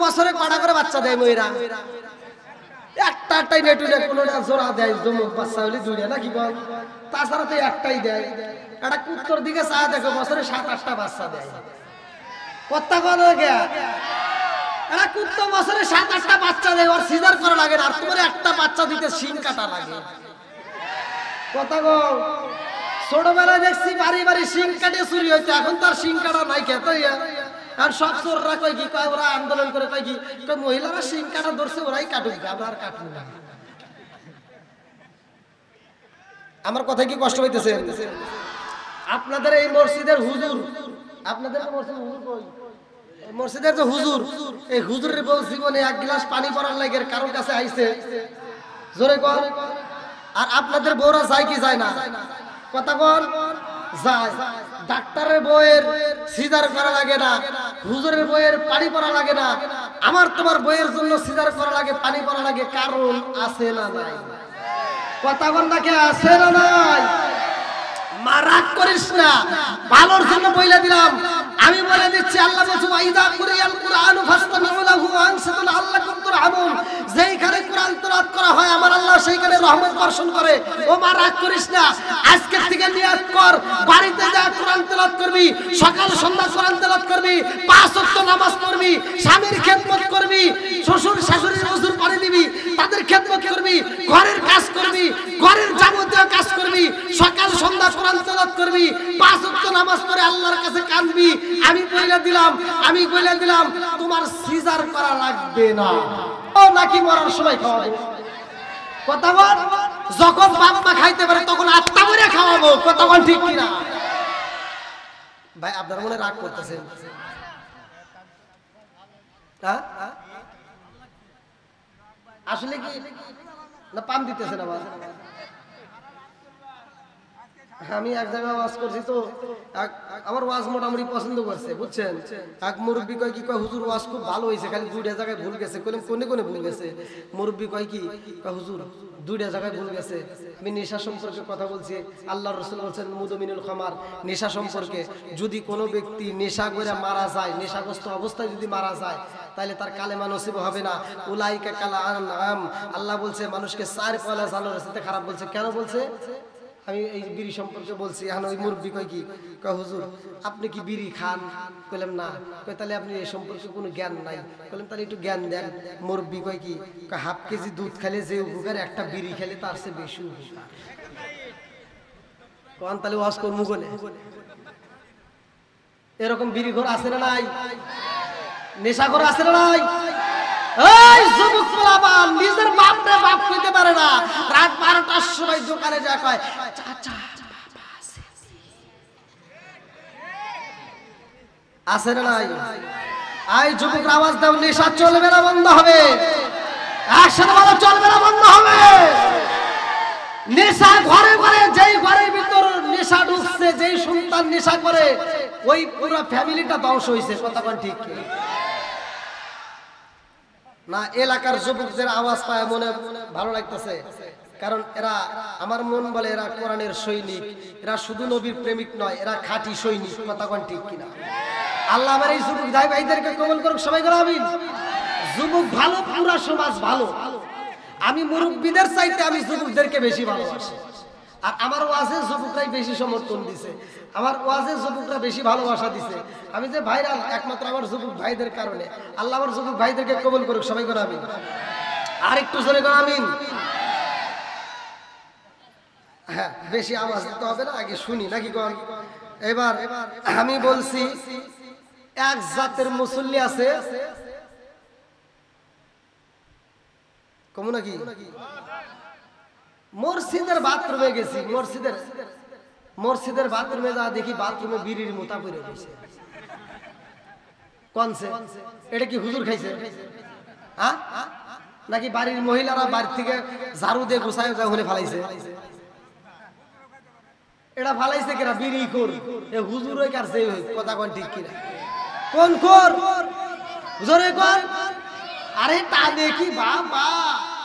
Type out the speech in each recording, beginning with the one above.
বছরে কটা করে বাচ্চা দেয় ময়রা? একটাই নেটুনে কোনোটা জোড়া দেয়, জমুক বাচ্চা হলে দুইটা নাকি বল, তাছাড়া তো একটাই দেয়। একটা কুত্তর দিকে চা দেখো, বছরে 7-8টা বাচ্চা দেয়। কথা বলো গিয়া, একটা কুত্তা বছরে 7-8টা বাচ্চা দেয়, ওর সিজার করা লাগে না, আর তোমার একটা বাচ্চা দিতে শিং কাটা লাগে। কথা গো, ছোটবেলায় দেখছি বাড়ি বাড়ি শিং কাটে চুরি হইতো, এখন তো আর শিং কাটা নাই খেতে। আর সব চোররা কয় কি, কয় ওরা আন্দোলন করে কয় কি, কয় মহিলারা শিং কাটা ধরছে, ওরাই কাটুক, আমরা আর কাটবো না। আমার কথা কি কষ্ট হইতেছে? আপনাদের এই মসজিদের হুজুর, আপনাদের মসজিদের যে হুজুর, এই হুজুরের বউ জীবনে 1 গ্লাস পানি পড়ার লাগে কারোর কাছে আইছে? জোরে কর। আর আপনাদের বউরা যায় কি যায় না? কথা বল, যায়। ডাক্তারের বউয়ের সিজার করা লাগে না, হুজুরের বউয়ের পানি পড়া লাগে না, আমার তোমার বউয়ের জন্য সিজার করা লাগে, পানি পড়া লাগে, কারণ আছে না নাই? কথা বল নাকি, আছে না নাই? মা রাগ করিস না, ভালোর জন্য বইলা দিলাম। আমি বলে দিচ্ছি, আল্লাহ বলছে ওয়াইদা কুরিয়াল কুরআনু ফাসতামিউ লাহু ওয়া আনসিতু লাআল্লাকুম তুরহামুন। যেইখানে কোরআন তেলাওয়াত করা হয় আমার আল্লাহ সেইখানে রহমত বর্ষণ করে। ও মা রাগ করিস না, আজকে থেকে নিয়ত কর, বাড়িতে যা কোরআন তেলাওয়াত করবি, সকাল সন্ধ্যা কোরআন তেলাওয়াত করবি, 5 ওয়াক্ত নামাজ পড়বি, স্বামীর খেদমত করবি, শ্বশুর শাশুড়ির ওযুর পানি দিবি, তাদের খেদমত করবি, ঘরের কাজ করবি, ঘরের যাবতীয় কাজ করবি, সকাল সন্ধ্যা কোরআন তেলাওয়াত করবি, 5 ওয়াক্ত নামাজ পড়ে আল্লাহর কাছে কাঁদবি। আমি বলে দিলাম তোমার সিজার করা লাগবে না। ও নাকি মরার সময় খাওয়াবো? কথা বল, যখন বাপ মা খাইতে পারে তখন আত্মা মরে খাওয়াবো। কথা বল ঠিক কিনা? ভাই আপনার মনে রাগ করতেছেন? আসলে কি না পাম দিতেছেন আবার? আমি এক জায়গায় ওয়াজ করছি তো, আমার ওয়াজ মোটামুটি পছন্দ করছে, বুঝছেন। এক মুরব্বী কয় কি, কয় হুজুর ওয়াজ খুব ভালো হয়েছে, খালি 2টা জায়গায় ভুল গেছে। কোনে কোনে ভুল গেছে? মুরব্বী কয় কি, কয় হুজুর 2টা জায়গায় ভুল গেছে। আমি নেশা সম্পর্কে কথা বলছি। আল্লাহর রাসূল বলেছেন মুদমিনুল খামার, নেশা সম্পর্কে। যদি কোনো ব্যক্তি নেশা করে মারা যায়, নেশাগ্রস্ত অবস্থায় যদি মারা যায়, তাহলে তার কালেমা নসিব হবে না। উলাইকা কাল আনআম, আল্লাহ বলছে মানুষকে 4 পয়লা জানোয়ারের সাথে খারাপ বলছে। কেন বলছে? আমি এই বিড়ি সম্পর্কে বলছি। এখন ওই মুরব্বী কয় কি, কয় হুজুর আপনি কি বিড়ি খান? কইলাম না। কয় তাহলে আপনি এই সম্পর্কে কোনো জ্ঞান নাই। কইলাম তাহলে একটু জ্ঞান দেন। মুরব্বী কয় কি, কয় হাফ কেজি দুধ খেলে যে উপকার, একটা বিড়ি খেলে তার চেয়ে বেশি উপকার। কোন তাহলে ওয়াজ করবো কোনে? এরকম বিড়ি ঘর আছে না নাই? নেশা ঘর আছে না নাই? এই যুবক পোলাপান নিজের বাপরে বাপ কইতে পারে না, রাত 12টার সময় দোকানে যায় কয় চাচা আছে না নাই? আই যুবক আওয়াজ দাও, নেশা চলবে না, বন্ধ হবে। একসাথে বলো, চলবে না, বন্ধ হবে। নেশা ঘরে ঘরে, যেই ঘরের ভিতর নেশা ঢুকছে, যেই সন্তান নেশা করে, ওই পুরো ফ্যামিলিটা ধ্বংস হয়েছে। কথা কোন ঠিক না? এলাকার যুবকদের আওয়াজ পায় মনে ভালো লাগতেছে, কারণ এরা, আমার মন বলে এরা কোরআনের সৈনিক। এরা শুধু নবীর প্রেমিক নয়, এরা খাঁটি সৈনিক। কথা কোন ঠিক কিনা? আল্লাহ আমার এই যুবক ভাই ভাইদেরকে কবুল করুক, সবাই করে আমিন। যুবক ভালো, পুরা সমাজ ভালো। আমি মুরব্বীদের চাইতে আমি যুবকদেরকে বেশি ভালোবাসি। আর আমার ওয়াজে যুবকরাই বেশি সমর্থন দিছে, আমার ওয়াজে যুবকরা বেশি ভালোবাসা দিছে। আমি যে ভাইরাল একমাত্র আমার যুবক ভাইদের কারণে। আল্লাহ আমার যুবক ভাইদেরকে কবুল করুক, সবাই করে আমিন। আর একটু জোরে করে আমিন। হ্যাঁ, বেশি আওয়াজ দিতে হবে না, আগে শুনি নাকি কোন? এবার আমি বলছি, এক জাতের মুসল্লি আছে, কমু নাকি? মসজিদের বাথরুমে গেছি, মসজিদের বাথরুমে যা দেখি বাথরুমে বিড়ির মোতা পড়ে গেছে। কোনছে? এটা কি হুজুর খাইছে? নাকি বাড়ির মহিলারা বাড়ি থেকে ঝাড়ু দিয়ে গোছায় হলে ফালাইছে? এটা ফালাইছে কেনা? বিড়ি খোর। এ হুজুর ওই কারছে। কথা কোন ঠিক কিনা? কোন খোর? জোরে কোন? আরে টানে কি বাবা,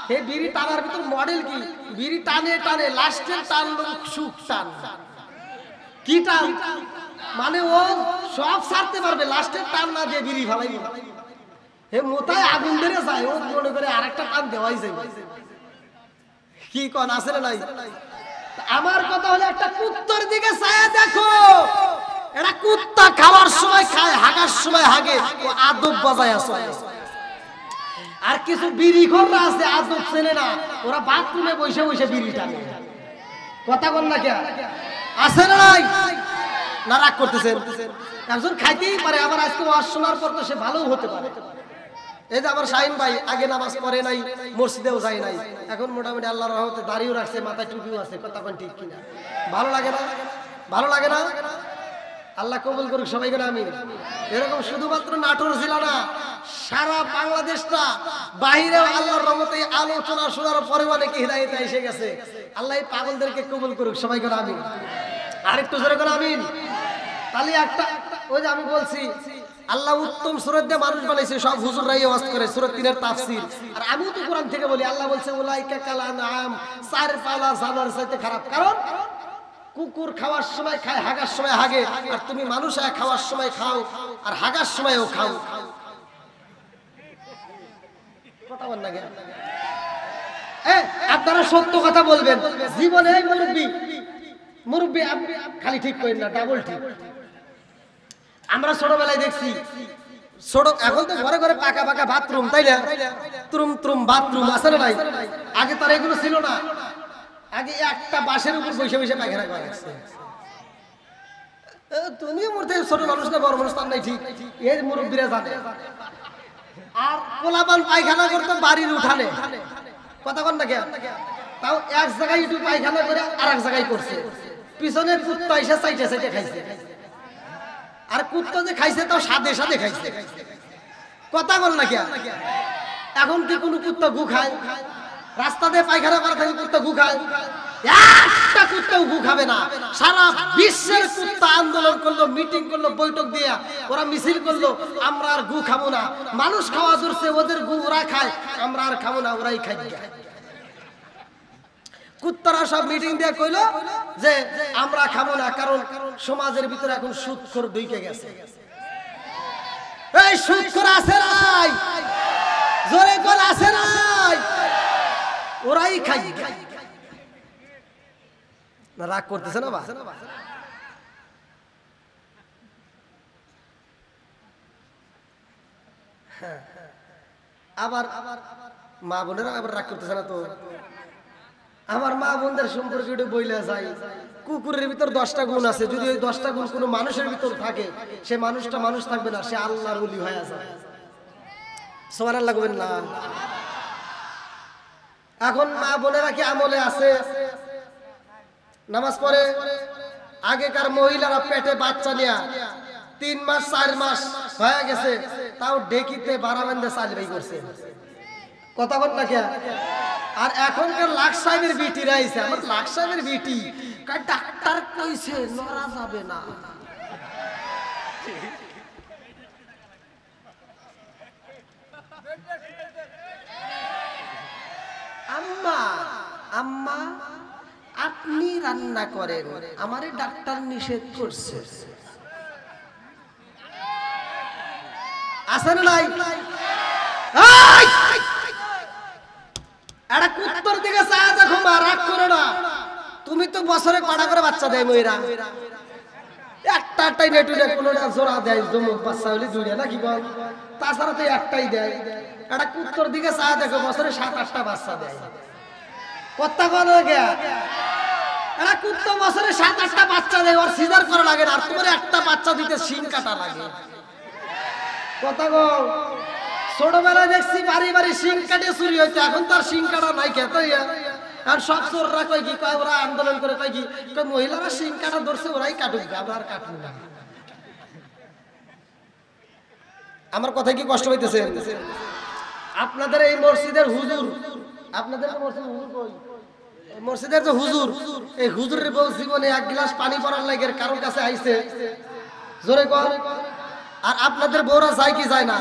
হে বিড়ি টানার ভিতর মডেল কি? বিড়ি টানে টানে লাস্টের টান সুখ টান। কি টান মানে? ও সব ছাড়তে পারবে, লাস্টের টান না দিয়ে বিড়ি ফালাইবে। হে মোতায় আগুন ধরে যায়, ও মনে করে আরেকটা টান দেওয়াই যায়। কি কোন আছে না নাই? আমার কথা হলো একটা কুত্তার দিকে ছায়া দেখো, এটা কুত্তা খাওয়ার সময় খায়, হাগার সময় হাগে, ও আদব বাজায় আছে। আর কিছু বিড়িখোররা আছে আদব চেনে না, ওরা বাথরুমে বসে বসে বিড়ি টানে। কথা বল না কে আছে না নাই? না রাগ করতেছেন? একজন খাইতেই পারে, আবার আজকে ওয়াজ শোনার পর তো সে ভালোও হতে পারে। এই যে আমার শাহিন ভাই আগে নামাজ পড়ে নাই, মসজিদেও যায় নাই, এখন মোটামুটি আল্লাহর রহমতে দাড়িও রাখছে, মাথায় টুপিও আছে। কথা কোন ঠিক কিনা? ভালো লাগে না? ভালো লাগে না? আল্লাহ কবুল করুক সবাইকে আমিন। এরকম শুধুমাত্র নাটোর জেলা না, সারা বাংলাদেশটা বাহিরেও আল্লাহর রহমতে আলোচনা শোনার পরে অনেকে হিদায়াতে এসে গেছে। আল্লাহ এই পাগলদেরকে কবুল করুক সবাইকে আমিন। আরেকটু জোরে করে আমিন। তাহলে একটা ওই যে আমি বলছি আল্লাহ উত্তম সূরা দিয়ে মানুষ বানাইছে, সব হুজুররাই ওয়াজ করে সূরা 3 এর তাফসীর। আর আমিও তো কোরআন থেকে বলি, আল্লাহ বলছে উলাইকা কাল আনআম, চার পালা জানোয়ার চাইতে খারাপ। কারণ কুকুর খাওয়ার সময় খায়, হাগার সময় হাগে, আর তুমি মানুষ খাওয়ার সময় খাও আর হাগার সময়ও খাও। কথা বল না কেন? আপনারা সত্য কথা বলবেন জীবনে। মুরব্বি মুরব্বি খালি ঠিক করেন না, ডাবল ঠিক। আমরা ছোটবেলায় দেখছি, ছোট এখন তো ঘরে ঘরে পাকা পাকা বাথরুম, তাই না? ত্রুম ত্রুম বাথরুম আছে না নাই? আগে তার এগুলো ছিল না। আগে একটা বাঁশের উপর বসে বসে পায়খানা করা লাগছে। তুমি মরতে ছোট মানুষ না বড় মানুষ তার নাই ঠিক, এর মুরব্বীরা জানে। আর পোলাপান পায়খানা করতো বাড়ির উঠানে। কথা বল না কেন? তাও এক জায়গায় একটু পায়খানা করে আর এক জায়গায় করছে, পিছনে কুত্তা এসে চাইটে চাইটে খাইছে। আর কুত্তা যে খাইছে তাও সাদে সাদে খাইছে। কথা বল না কেন? এখন কি কোনো কুত্তা গু খায়? রাস্তা দিয়ে পায়খানা করা থাকে কুত্তা গু খায়? একটা কুত্তাও গু খাবে না। সারা বিশ্বের কুত্তা আন্দোলন করলো, মিটিং করলো, বৈঠক দিয়ে ওরা মিছিল করলো, আমরা আর গু খাবো না। মানুষ খাওয়া ধরছে, ওদের গু ওরা খায়, আমরা আর খাবো না, ওরাই খাই। কুত্তারা সব মিটিং দিয়ে কইলো যে আমরা খাবো না, কারণ সমাজের ভিতরে এখন সুদখোর ঢুকে গেছে। এই সুদখোর আছে নাই? জোরে করে আছে নাই? ওরাই খাই। না রাগ করতেছে না? আবার মা বোনেরা আবার রাগ করতেছে না তো? আমার মা বোনদের সম্পর্কে একটু বইলা যায়, কুকুরের ভিতর 10টা গুণ আছে। যদি ওই 10টা গুণ কোনো মানুষের ভিতর থাকে, সে মানুষটা মানুষ থাকবে না, সে আল্লাহর ওলি হয়ে যায়। সুবহানাল্লাহ বলেন না? এখন মা বোনেরা কি আমলে আছে? নামাজ পড়ে। আগেকার মহিলারা পেটে বাচ্চা নিয়ে 3 মাস 4 মাস হয়ে গেছে, তাও ডেকিতে বারাবান্দে চালবাই করছে। কথা বল না কে? আর এখনকার লাখ সাহেবের বিটি রাইছে, আমার লাখ সাহেবের বিটি ডাক্তার কইছে লড়া যাবে না। আম্মা আম্মা আপনি রান্না করেন, আমারে ডাক্তার নিষেধ করছে। আছে না নাই? একটা কুত্তর দিকে চায় দেখো, মা রাগ করো না। তুমি তো বছরে কটা করে বাচ্চা দেয় ময়রা? একটাই নেটুনে কোনোটা জোড়া দেয়, জমুক বাচ্চা হলে 2টা নাকি বল? তাছাড়া তো একটাই দেয়। একটা কুত্তর দিকে চায় দেখো, বছরে 7-8টা বাচ্চা দেয়। কথা বলো কে? একটা কুত্তা বছরে 7-8টা বাচ্চা দেয়, ওর সিজার করা লাগে না, আর তোমার একটা বাচ্চা দিতে শিং কাটা লাগে। কথা বল। ছোটবেলায় দেখছি বাড়ি বাড়ি শিং কাটে চুরি হইতে, এখন তার শিং কাটা নাই কে? তাই আর সব চোররা কয় কি, কয় ওরা আন্দোলন করে কয় কি, মহিলারা শিং কাটা ধরছে, ওরাই কাটুক, আমরা আর কাটবো না। আমার কথা কি কষ্ট হইতেছে? আপনাদের এই মসজিদের হুজুর, আপনাদের মসজিদের যে হুজুর, এই হুজুরের বউ জীবনে 1 গ্লাস পানি পড়ার লাগে কারোর কাছে আইছে? জোরে কর। আর আপনাদের বউরা যায় কি যায় না?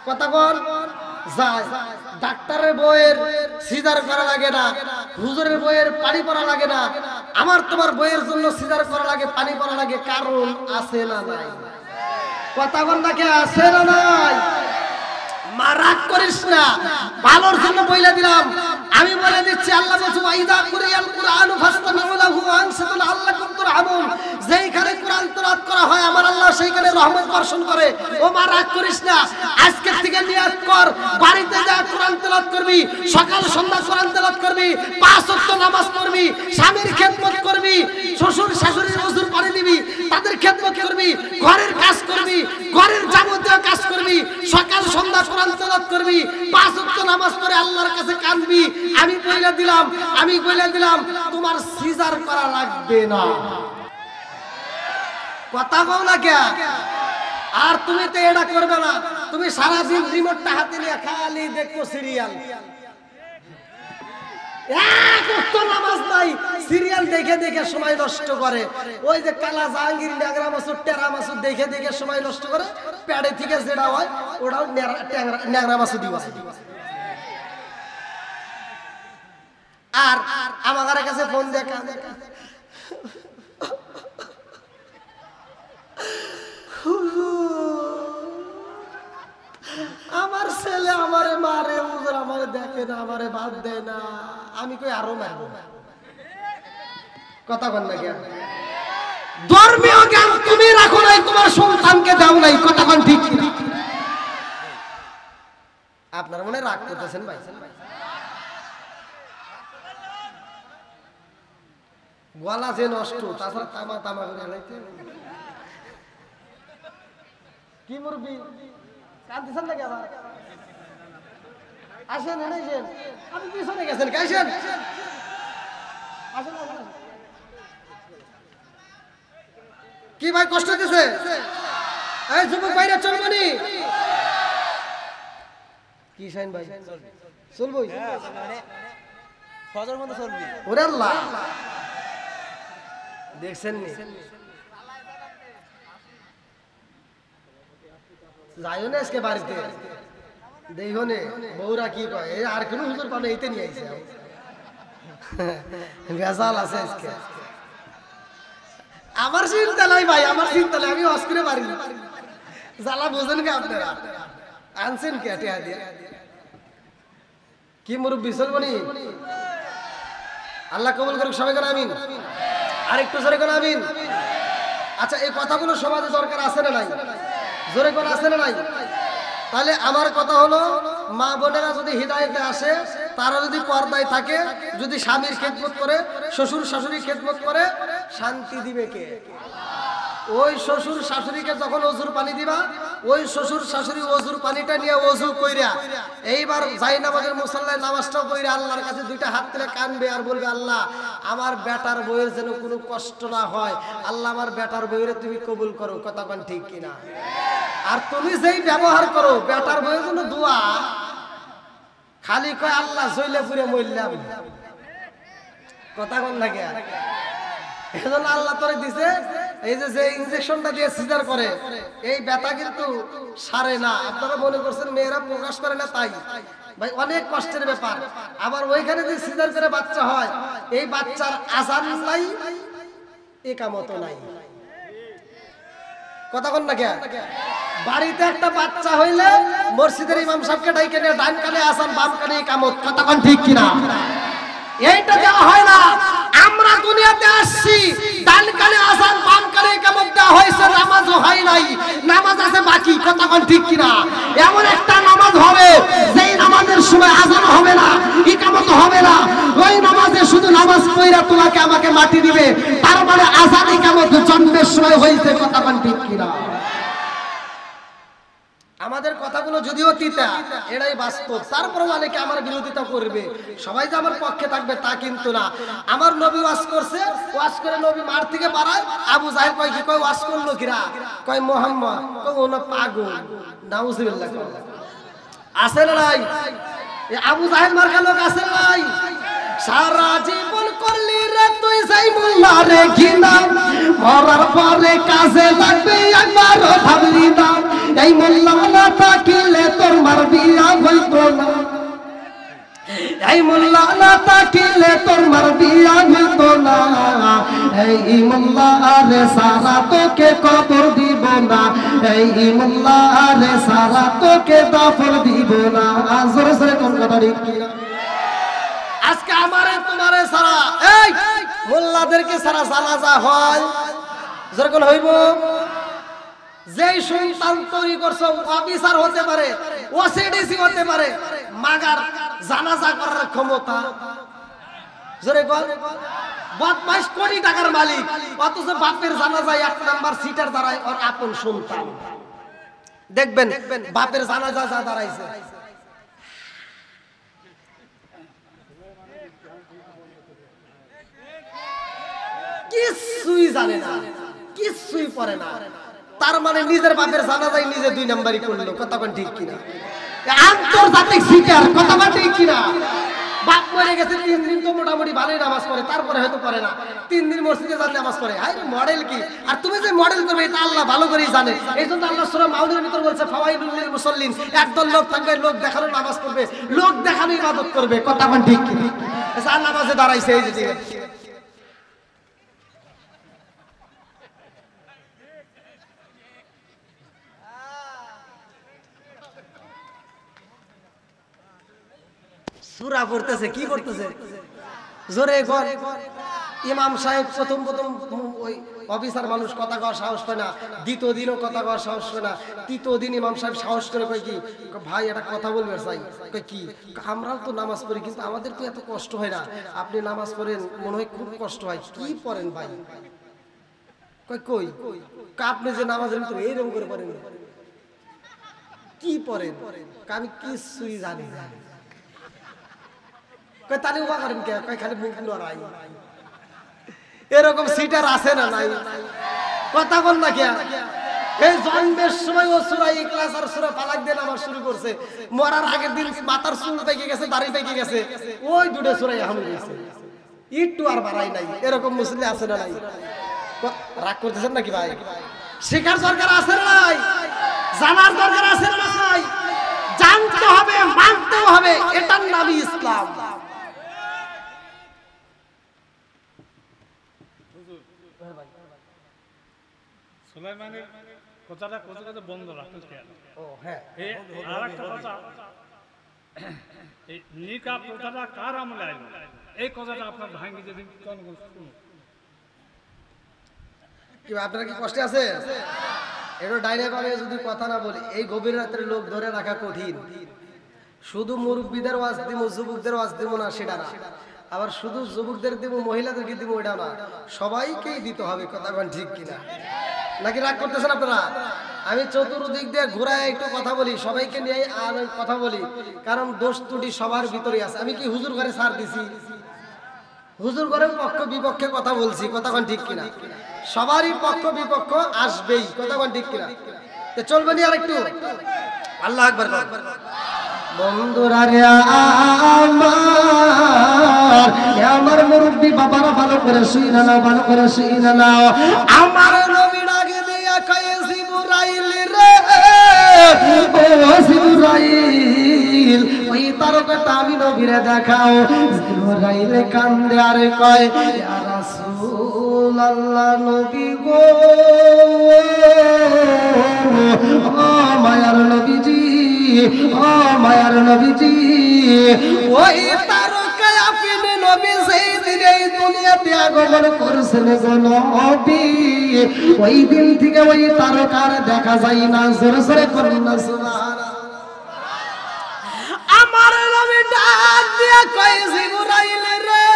কথা বল। যায়। ডাক্তারের বইয়ের সিজার করা লাগে না, হুজুরের বইয়ের পানি পড়া লাগে না, আমার তোমার বইয়ের জন্য সিজার করা লাগে, পানি পড়া লাগে। কারণ আছে না নাই? কথা বল না কে? আছে না নাই? মা রাগ করিস না, ভালোর জন্য বইলা দিলাম। আমি বলে দিচ্ছি, আল্লাহ বলছে ওয়াইদা কুরিয়াল কুরআনু ফাসতামিউ লাহু ওয়া আনসিতু লাআল্লাকুম তুরহামুন। যেইখানে কুরআন তেলাওয়াত করা হয় আমার আল্লাহ সেইখানে রহমত বর্ষণ করে। ও মা রাগ করিস না, আজকে থেকে নিয়ত কর, বাড়িতে যা কুরআন তেলাওয়াত করবি, সকাল সন্ধ্যা কুরআন তেলাওয়াত করবি, 5 ওয়াক্ত নামাজ পড়বি, স্বামীর খেদমত করবি, শ্বশুর শাশুড়ির ওযুর পানি দিবি, তাদের খেদমত করবি, ঘরের কাজ করবি, ঘরের যাবতীয় কাজ করবি, সকাল সন্ধ্যা কুরআন তেলাওয়াত করবি, 5 ওয়াক্ত নামাজ পড়ে আল্লাহর কাছে কাঁদবি। আমি বলে দিলাম তোমার সিজার করা লাগবে না। কথা বল না কে? আর তুমি তো এটা করবে না, তুমি সারা দিন রিমোটটা হাতে নিয়ে খালি দেখো সিরিয়াল, এক ওয়াক্ত নামাজ নাই, সিরিয়াল দেখে দেখে সময় নষ্ট করে। ওই যে কালা জাহাঙ্গীর, ন্যাংরা মাসুদ, টেরা মাসুদ দেখে দেখে সময় নষ্ট করে। প্যাডে থেকে যেটা হয় ওটাও ন্যাংরা মাসুদি হয়। আর আমার কাছে ফোন দেখা আমার ছেলে আমারে মারে, হুজুর আমারে দেখে না, আমারে বাদ দেয় না। আমি কই আরো মারবো। কথা বল না কেন? ধর্মীয় জ্ঞান তুমি রাখো নাই, তোমার সন্তানকে দাও নাই। কথা বল ঠিক না? আপনারা মনে রাগ করতেছেন ভাই? গলা যে নষ্ট, তাছাড়া তামা তামা করে লাইতে কি মুরবি কাঁদতেছেন নাকি? আবার আসেন, এনেছেন, আপনি পিছনে গেছেন, কাইছেন কি ভাই কষ্ট দিছে? এই যুবক ভাইরা চলবনি কি শাইন ভাই? চলবই ফজর মতো চলবি। ওরে আল্লাহ, দেখছেন নি? যাইও না আজকে বাড়িতে, দেখো নে বউরা কি কয়। আর কোন হুজুর পাবে এইতে নিয়ে আইছে, ভেজাল আছে আজকে। আমার চিন্তা নাই ভাই, আমার চিন্তা নাই, আমি অস্করে পারি জ্বালা বোঝেন কে আপনারা? আনছেন কে টেহা দিয়ে? কি মুরব্বি চলবনি? আল্লাহ কবুল করুক, সবাই করে আমিন। আর একটু জোরে করে আমিন। আচ্ছা, এই কথাগুলো সমাজে দরকার আছে না নাই? জোরে করে আছে না নাই? তাহলে আমার কথা হলো, মা বোনেরা যদি হিদায়াতে আসে, তারা যদি পর্দায় থাকে, যদি স্বামীর খেদমত করে, শ্বশুর শাশুড়ি খেদমত করে, শান্তি দিবে কে? ওই শ্বশুর শাশুড়িকে যখন ওজুর পানি দিবা, ওই শ্বশুর শাশুড়ি ওজুর পানিটা নিয়ে ওজু কইরা এইবার যাই নামাজের মুসাল্লায় নামাজটাও কইরা আল্লাহর কাছে দুইটা হাত তুলে কানবে আর বলবে, আল্লাহ আমার বেটার বউয়ের যেন কোনো কষ্ট না হয়, আল্লাহ আমার বেটার বউয়ের তুমি কবুল করো। কথা কোন ঠিক কিনা? আর তুমি যেই ব্যবহার করো বেটার বউয়ের জন্য দোয়া, খালি কয় আল্লাহ জইলে পুরে মরলাম। কথা কোন লাগে? এজন্য আল্লাহ তোরে দিছে এই যে ইনজেকশনটা দিয়ে সিজার করে, এই ব্যথা কিন্তু সারে না। আপনারা মনে করছেন মেয়েরা প্রকাশ করে না, তাই ভাই অনেক কষ্টের ব্যাপার। আবার ওইখানে যে সিজার করে বাচ্চা হয়, এই বাচ্চার আযান নাই, ইকামত নাই। কথা কোন না কে? বাড়িতে একটা বাচ্চা হইলে মসজিদের ইমাম সাহেবকে ডাইকে নিয়ে ডান কানে আযান, বাম কানে ইকামত। কথা কোন ঠিক কিনা? এইটা দেওয়া হয় না। আমরা দুনিয়াতে আসছি, ডান কানে আযান, বাম কানে ইকামত দেওয়া হয়েছে, নামাজও হয় নাই, নামাজ আছে বাকি। কথা কোন ঠিক কিনা? এমন একটা নামাজ হবে যেই নামাজের সময় আযান হবে না, ইকামত হবে না, ওই নামাজে শুধু নামাজ পড়া তোমাকে আমাকে মাটি দিবে, তার মানে আযান ইকামত জন্মের সময় হয়েছে। কথা কোন ঠিক কিনা? আমাদের কথাগুলো যদিও তিতা, এটাই বাস্তব। তারপরে অনেকে আমার বিরোধিতা করবে, সবাই যে আমার পক্ষে থাকবে তা কিন্তু না। আমার নবী ওয়াজ করছে, ওয়াজ করে নবী মার থেকে পারায়, আবু জাহেল কয় কি কয় ওয়াজ করলো কিরা? কয় মুহাম্মদ, কয় ওনা পাগল। নাউজুবিল্লাহ। আছে না নাই? এই আবু জাহেল মার্কা লোক আছে না নাই? সারা জীবন করলি রে তুই যাই মোল্লা রে ঘিনা, মরার পরে কাজে লাগবে একবার ভাবলি না, এই মোল্লা না থাকিলে তোর মারবি হইতো না, এই মোল্লা না থাকিলে তোর মারবি হইতো না, এই মোল্লা রে সারা তোকে কবর দিব না, এই মোল্লারে সারা তোকে দাফন দিব না। জোরে জোরে কোন কথা ঠিক কিনা? আজকে আমারে তোমারে সারা, এই মোল্লাদেরকে সারা জানাজা হয়, জোরে কোন হইব? যেই সন্তান তৈরি করছো অফিসার হতে পারে, ওসিডিসি হতে পারে, মাগার জানাজা করার ক্ষমতা, জোরে কোন? বদমাইশ কোটি টাকার মালিক, অথচ বাপের জানাজায় 1 নাম্বার সিটার দাঁড়ায় ওর আপন সন্তান। দেখবেন বাপের জানাজা যা দাঁড়াইছে, কিছুই জানে না, কিছুই পড়ে না, তার মানে নিজের বাপের জানাজায় নিজে 2 নাম্বারই করলো। কথা কোন ঠিক কিনা? আন্তর্জাতিক সিটার, কথা কোন ঠিক কিনা? বাপ মরে গেছে 3 দিন তো মোটামুটি ভালোই নামাজ পড়ে, তারপরে হয়তো পড়ে না, 3 দিন মসজিদে যান নামাজ পড়ে। আরে মডেল কি? আর তুমি যে মডেল করবে এটা আল্লাহ ভালো করেই জানে। এইজন্য আল্লাহ সূরা মাউনের ভিতর বলছে ফাওয়াইলুল লিল মুসাল্লিন, একদল লোক থাকবে লোক দেখানোর নামাজ পড়বে, লোক দেখানোর ইবাদত করবে। কথা কোন ঠিক কি? এসা নামাজে দাঁড়াইছে এই যে সূরা পড়তেছে, কি করতেছে? জোরে কর। ইমাম সাহেব প্রথম ওই অফিসার মানুষ কথা কওয়ার সাহস পায় না, দ্বিতীয় দিনও কথা কওয়ার সাহস পায় না, তৃতীয় দিন ইমাম সাহেব সাহস করে কয় কি, ভাই একটা কথা বলবে চাই। কয় কি? আমরাও তো নামাজ পড়ি কিন্তু আমাদের তো এত কষ্ট হয় না, আপনি নামাজ পড়েন মনে হয় খুব কষ্ট হয়, কি পড়েন ভাই? কয় কই? আপনি যে নামাজের ভিতরে এইরকম করে পড়েন, কি পড়েন? আমি কিছুই জানি না। কয় তাহলে উবা করেন কে? কয় খালি মুখ লড়াই। এরকম সিটার আছে না নাই? কথা বল না কে? এই জন্মের সময় ও সূরা ইখলাস আর সূরা ফালাক দিয়ে নামাজ শুরু করছে, মরার আগের দিন মাথার চুল পেকে গেছে, দাড়ি পেকে গেছে, ওই দুটো সূরা হাম গেছে, একটু আর বাড়াই নাই। এরকম মুসলিম আছে না নাই? রাগ করতেছেন নাকি ভাই? শেখার দরকার আছে না নাই? জানার দরকার আছে না নাই? জানতে হবে, মানতে হবে, এটার নামই ইসলাম। সুলাইমানের কথাটা বন্ধ রাখতে কেন? ও হ্যাঁ, এই আরেকটা কথা, এই নিকাহ প্রথাটা কার আমলে আইলো? এই কথাটা আপনার ভাঙ্গি যদি জনগণ শুনুন। কি আপনারা কি কষ্টে আছে? এটা ডাইরেক্ট আমি যদি কথা না বলি, এই গভীর রাতের লোক ধরে রাখা কঠিন। শুধু মুরব্বীদের ওয়াজ দিব, যুবকদের ওয়াজ দিব না সেটা না, আবার শুধু যুবকদের দিব, মহিলাদেরকে দিব এটা না, সবাইকেই দিতে হবে। কথা কোন ঠিক কিনা? নাকি রাগ করতেছেন আপনারা? আমি চতুর্দিক দিয়ে ঘুরায় একটু কথা বলি, সবাইকে নিয়ে আর কথা বলি, কারণ দোষ ত্রুটি সবার ভিতরে আছে। আমি কি হুজুর ঘরে ছাড় দিছি? হুজুর ঘরে পক্ষ বিপক্ষে কথা বলছি। কথা কোন ঠিক কিনা? সবারই পক্ষ বিপক্ষ আসবেই। কথা কোন ঠিক কিনা? তো চলবে নি আর একটু? আল্লাহু আকবার। বন্ধুরা রে আমার মুরব্বি বাবারা ভালো করে শুইনা নাও, ভালো করে শুইনা নাও। আমার নবী ডাকে দিয়া কয় জিবরাইল রে, ও জিবরাইল, ওই তারকাটা আমি নবীরে দেখাও। জিবরাইল কান্দে আর কয় ইয়া রাসূলুল্লাহ, নবী গো, ও মায়ার নবীজি, ও মায়ার নবীজি, ওই তারকায় আপনি নবী সেই দিন এই দুনিয়াতে আগমন করেছেন গো নবী, ওই দিন থেকে ওই তারকার দেখা যায় না। জোরে জোরে করুন না সুবহানাল্লাহ। আমার নবী ডাক দিয়া কয় জিবরাইল রে,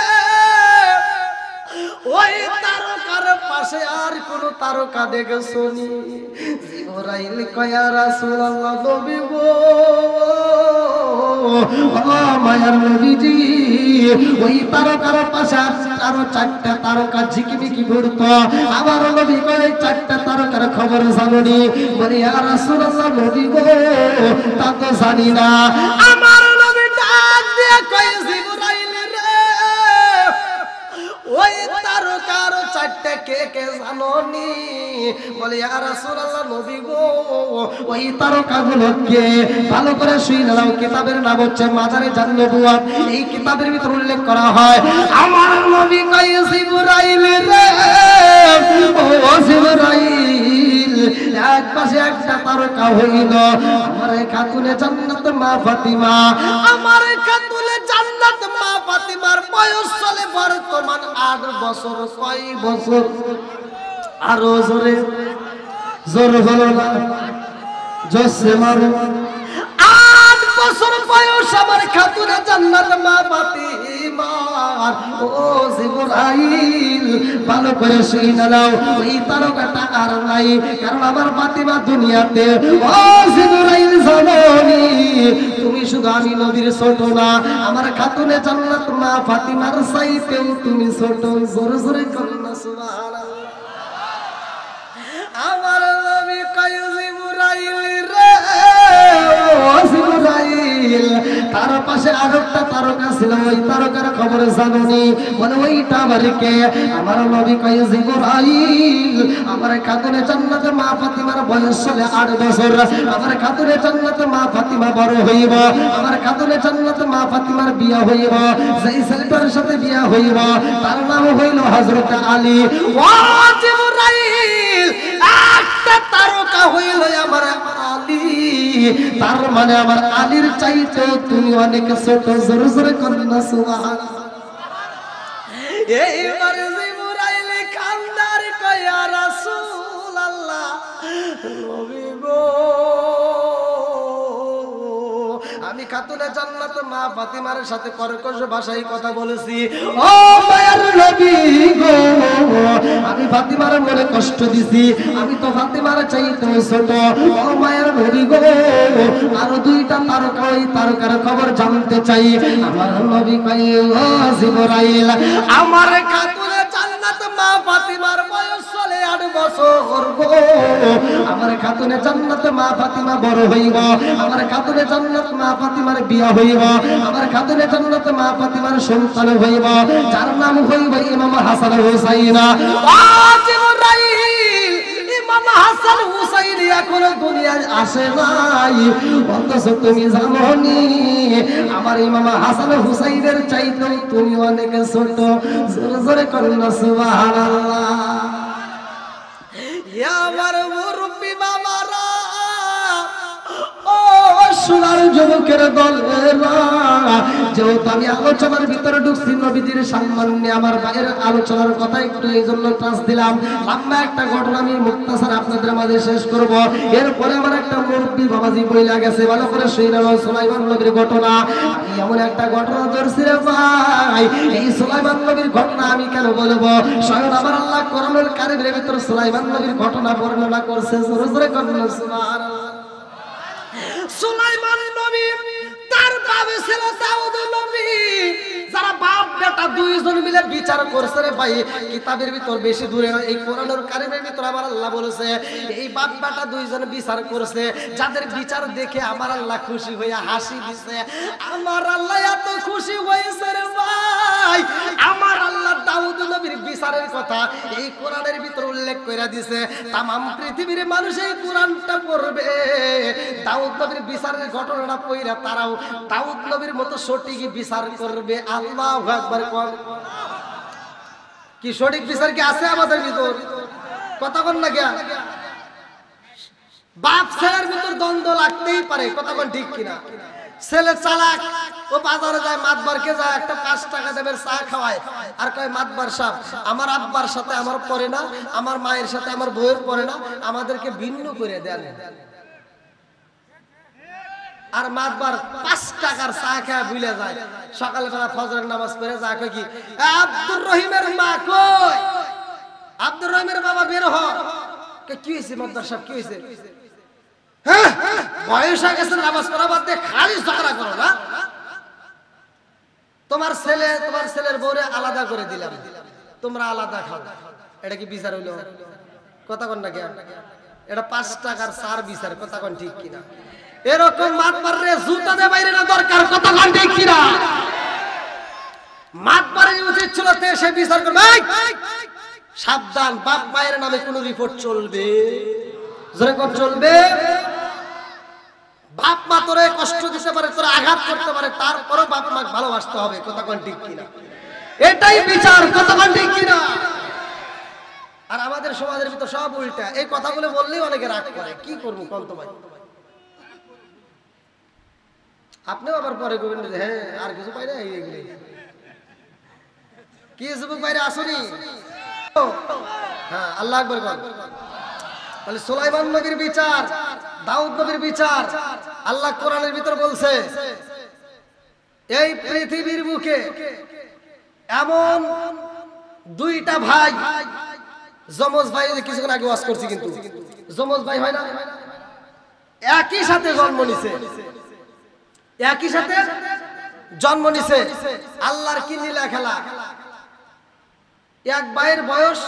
ওই তারকার পাশে আর কোন তারকা দেখেছো নি? জিবরাইল কয় ইয়া রাসূলুল্লাহ, নবী গো, ও মায়ার নবীজি, ওই তারকার পাশে আরো 4টা তারকা ঝিকিমিকি ঘুরতো। আমার নবী কয় 4টা তারকার খবর জানি? বলে ইয়া রাসূলুল্লাহ, নবী গো, তা তো জানি না। আমার নবী ডাক দিয়ে কয় জিবরাইল রে, ওই তারকার 4টা কে কে জানোনি? বলে ইয়া রাসূলুল্লাহ, নবী গো, ওই তারকাগুলো কে? ভালো করে শুনে নাও। কিতাবের নাম হচ্ছে মাজারে জান্নাতুয়াত। এই কিতাবের ভিতর উল্লেখ করা হয়, আমার নবী কয় জিবরাইল রে, ও জিবরাইল, ইয়া তারকা হইল আমার খাতুনে জান্নাত মা ফাতিমা। আমার খাতুনে জান্নাত মা ফাতিমার বয়স চলে বর্তমান 8 বছর। কয় বছর? আরো জোরে জোর হলো না, জোরে মারো। 8 বছর বয়স আমার খাতুনে জান্নাত মা ফাতিমার। ও জিবরাইল ভালো করে শুনে নাও, ওই তারকাটা আর নাই, কারণ আমার ফাতিমা দুনিয়াতে। ও জিবরাইল জানোনি তুমি শুধু আমি নবীর ছোট না, আমার খাতুনে জান্নাত মা ফাতিমার চাইতেও তুমি ছোট। জোরে জোরে কন্যা সুবহানাল্লাহ। আমার নবী কয় জিবরাইল রে, ও জিবরাইল তার পাশে আরেকটা তারকা ছিল, ওই তারকার খবর জানোনি? বলে ওইটা আবার কে? আমার নবী কয় জিবরাইল আমার খাতুনে জান্নাতে মা ফাতিমার বয়স চলে 8 বছর। আমার খাতুনে জান্নাতে মা ফাতিমা বড় হইব, আমার খাতুনে জান্নাতে মা ফাতিমার বিয়া হইব। যেই ছেলেটার সাথে বিয়া হইব তার নাম হইল হযরত আলী। ও জিবরাইল একটা তারকা হইল আমার আলী, তার মানে আমার আলীর চাইতে তুমি অনেক ছোট। জোরে জোরে কন্যা সুবহানাল্লাহ। এইবার জিবরাইল কান্দার কয় ইয়া রাসূলুল্লাহ, নবী গো আমি খাতুনে জান্নাত মা ফাতিমার সাথে কর্কশ ভাষায় কথা বলেছি। ও মায়ের নবী গো আমি ফাতিমার মনে কষ্ট দিছি, আমি তো ফাতিমার চাইতে ছোট। ও মায়ের নবী গো আরো 2টা তারকা, ওই তারকার খবর জানতে চাই। আমার নবী কয় ও জিবরাইল আমার খাতুনে জান্নাত মা ফাতিমার বয়স চলে 8 বছর গো। আমার খাতুনে জান্নাত মা ফাতিমা বড় হইব, আমার খাতুনে জান্নাত মা ফাতিমার বিয়া হইব, আমার খাতুনে জান্নাত মা ফাতিমার সন্তান হইব, যার নাম হইব ইমাম হাসান হুসাইন। ও জিবরাইল ইমাম হাসান হুসাইন এখনো দুনিয়ায় আসে নাই, অথচ তুমি জানোনি আমার ইমাম হাসান হুসাইনের চাইতেও তুমি অনেক ছোট। জোরে জোরে কন্যা সুবহানাল্লাহ। ইয়া আমার মুরব্বি বাবারা, ও সোনার যুবকের দলেরা, যেহেতু আমি আলোচনার ভিতরে ঢুকছি নবীজির সম্মানে আমার বাইরের আলোচনার কথা একটু এই জন্য টাচ দিলাম। লম্বা একটা ঘটনা আমি মুক্তাসার আপনাদের মাঝে শেষ করব। এরপরে আমার একটা মুরব্বি বাবাজি বইলা গেছে, ভালো করে শুনে নাও সুলাইমান নবীর ঘটনা। আমি এমন একটা ঘটনা ধরছি রে ভাই, এই সুলাইমান নবীর ঘটনা আমি কেন বলবো? স্বয়ং আমার আল্লাহ কোরআনুল কারীমের ভিতরে সুলাইমান নবীর ঘটনা বর্ণনা করছে। জোরে জোরে করুন সুবহানাল্লাহ। সুলাইমান নবী তার বাবা ছিল দাউদ নবী, যারা বাপ বেটা দুইজন মিলে বিচার করছে রে ভাই। কিতাবের ভিতর বেশি দূরে না, এই কোরআনুল কারীমের ভিতর আমার আল্লাহ বলেছে এই বাপ বেটা দুইজন বিচার করছে, যাদের বিচার দেখে আমার আল্লাহ খুশি হইয়া হাসি দিছে। আমার আল্লাহ এত খুশি হয়েছে রে ভাই, আমার আল্লাহ দাউদ নবীর বিচারের কথা এই কোরআনের ভিতর উল্লেখ করে দিছে। তামাম পৃথিবীর মানুষ এই কোরআনটা পড়বে, দাউদ নবীর বিচারের ঘটনাটা পড়া তারাও দাউদ নবীর মতো সঠিক বিচার করবে। আল্লাহু আকবার। কি সঠিক বিচার কি আছে আমাদের ভিতর? কথা বল না কেন? বাপ ছেলের ভিতর দ্বন্দ্ব লাগতেই পারে, কথা বল ঠিক কিনা? ছেলে চালাক, ও বাজারে যায় মাতবারকে যায়, একটা 5 টাকা দেবে চা খাওয়ায়, আর কয় মাতবার সাহেব আমার আব্বার সাথে আমার পড়ে না, আমার মায়ের সাথে আমার বউয়ের পড়ে না, আমাদেরকে ভিন্ন করে দেন। আর মাতবার 5 টাকার চা খায় ভুলে যায়, সকালবেলা ফজরের নামাজ পড়ে যায়, কয় কি আব্দুর রহিমের মা কই, আব্দুর রহিমের বাবা বের হ। কি হয়েছে মাতবার সাহেব, কি হয়েছে? হ্যাঁ বয়স হয়ে গেছে, নামাজ পড়া বাদ দিয়ে খালি ঝগড়া করো না। তোমার ছেলের বউরে আলাদা করে দিলাম, তোমরা আলাদা খাও, এটা কি বিচার হইলো? কথা কন না কেন? এটা 5 টাকার চার বিচার, কথা কন ঠিক কিনা? এরকম মাতবারে জুতা দে বাইরে না দরকার, কথা কন ঠিক কিনা? মাতবারে উচিত ছিল তে সে বিচার করবে। সাবধান, বাপ মায়ের নামে কোনো রিপোর্ট চলবে? জোরে কোন চলবে? বাপ মা তোরে কষ্ট দিতে পারে, তোরে আঘাত করতে পারে, তারপরও বাপ মা ভালোবাসতে হবে, কথা কোন ঠিক কিনা? এটাই বিচার, কথা কোন ঠিক কিনা? আর আমাদের সমাজের ভিতর সব উল্টা। এই কথাগুলো বললেই অনেকে রাগ করে, কি করবো কন্ত ভাই? আপনিও আবার পরে করবেন যে হ্যাঁ আর কিছু পাই না, এইগুলি কি যুবক বাইরে আসুনি? হ্যাঁ, আল্লাহ আকবার বল। তাহলে সুলাইমান নবীর বিচার, দাউদ নবীর বিচার আল্লাহ কোরআনের ভিতর বলছে, এই পৃথিবীর বুকে এমন দুইটা ভাই, যমজ ভাই, কিছুক্ষণ আগে ওয়াজ করছি, কিন্তু যমজ ভাই হয় না, একই সাথে জন্ম নিছে, একই সাথে জন্ম নিছে। আল্লাহর কি লীলা খেলা! এক ভাইয়ের বয়স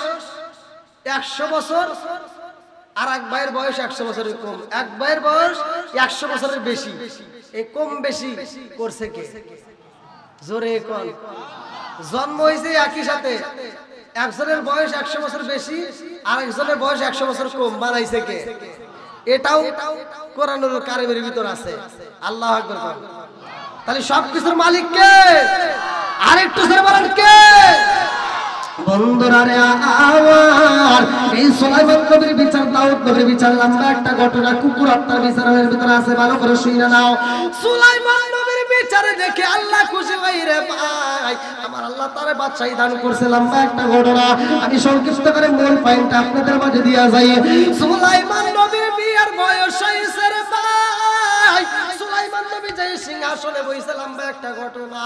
100 বছর, আর এক ভাইয়ের বয়স 100 বছরের কম। এক ভাইয়ের বয়স 100 বছরের বেশি। এই কম বেশি করছে কে? জোরে কোন? জন্ম হয়েছে একই সাথে, একজনের বয়স 100 বছর বেশি আর একজনের বয়স 100 বছর কম, বানাইছে কে? এটাও কোরআনুল কারীমের ভিতর আছে। আল্লাহু আকবার। তাহলে সবকিছুর মালিক কে? আরেকটু জোরে বলেন কে? বন্ধুরা রে আমার, এই সুলাইমান নবীর বিচার, দাউদ নবীর বিচার লম্বা একটা ঘটনা, কুকুর হত্যার বিচারের ভিতরে আছে, ভালো করে শুনে নাও। সুলাইমান নবীর বিচারে দেখে আল্লাহ খুশি হই রে ভাই, আমার আল্লাহ তারে বাদশাহী দান করছে। লম্বা একটা ঘটনা, আমি সংক্ষিপ্ত করে মূল পয়েন্ট আপনাদের মাঝে দিয়া যাই। সুলাইমান নবীর বিয়ের বয়স হইছে রে ভাই। সুলাইমান নবী যে সিংহাসনে বসে, লম্বা একটা ঘটনা।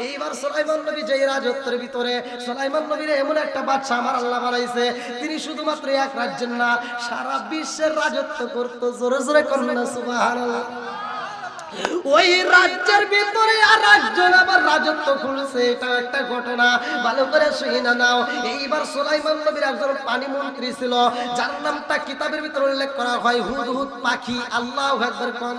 এইবার সুলাইমান নবী যে রাজত্বের ভিতরে, সুলাইমান নবীর এমন একটা বাদশা আমার আল্লাহ বানাইছে, তিনি শুধুমাত্র এক রাজ্যের না, সারা বিশ্বের রাজত্ব করত। জোরে জোরে কন্যা সুবহানাল্লাহ। ওই রাজ্যের ভিতরে আর একজন আবার রাজত্ব খুলছে, এটা একটা ঘটনা, ভালো করে শুনে নাও। এইবার সুলাইমান নবীর একজন পানি মন্ত্রী ছিল, যার নামটা কিতাবের ভিতরে উল্লেখ করা হয় হুদহুদ পাখি। আল্লাহু আকবার কোন।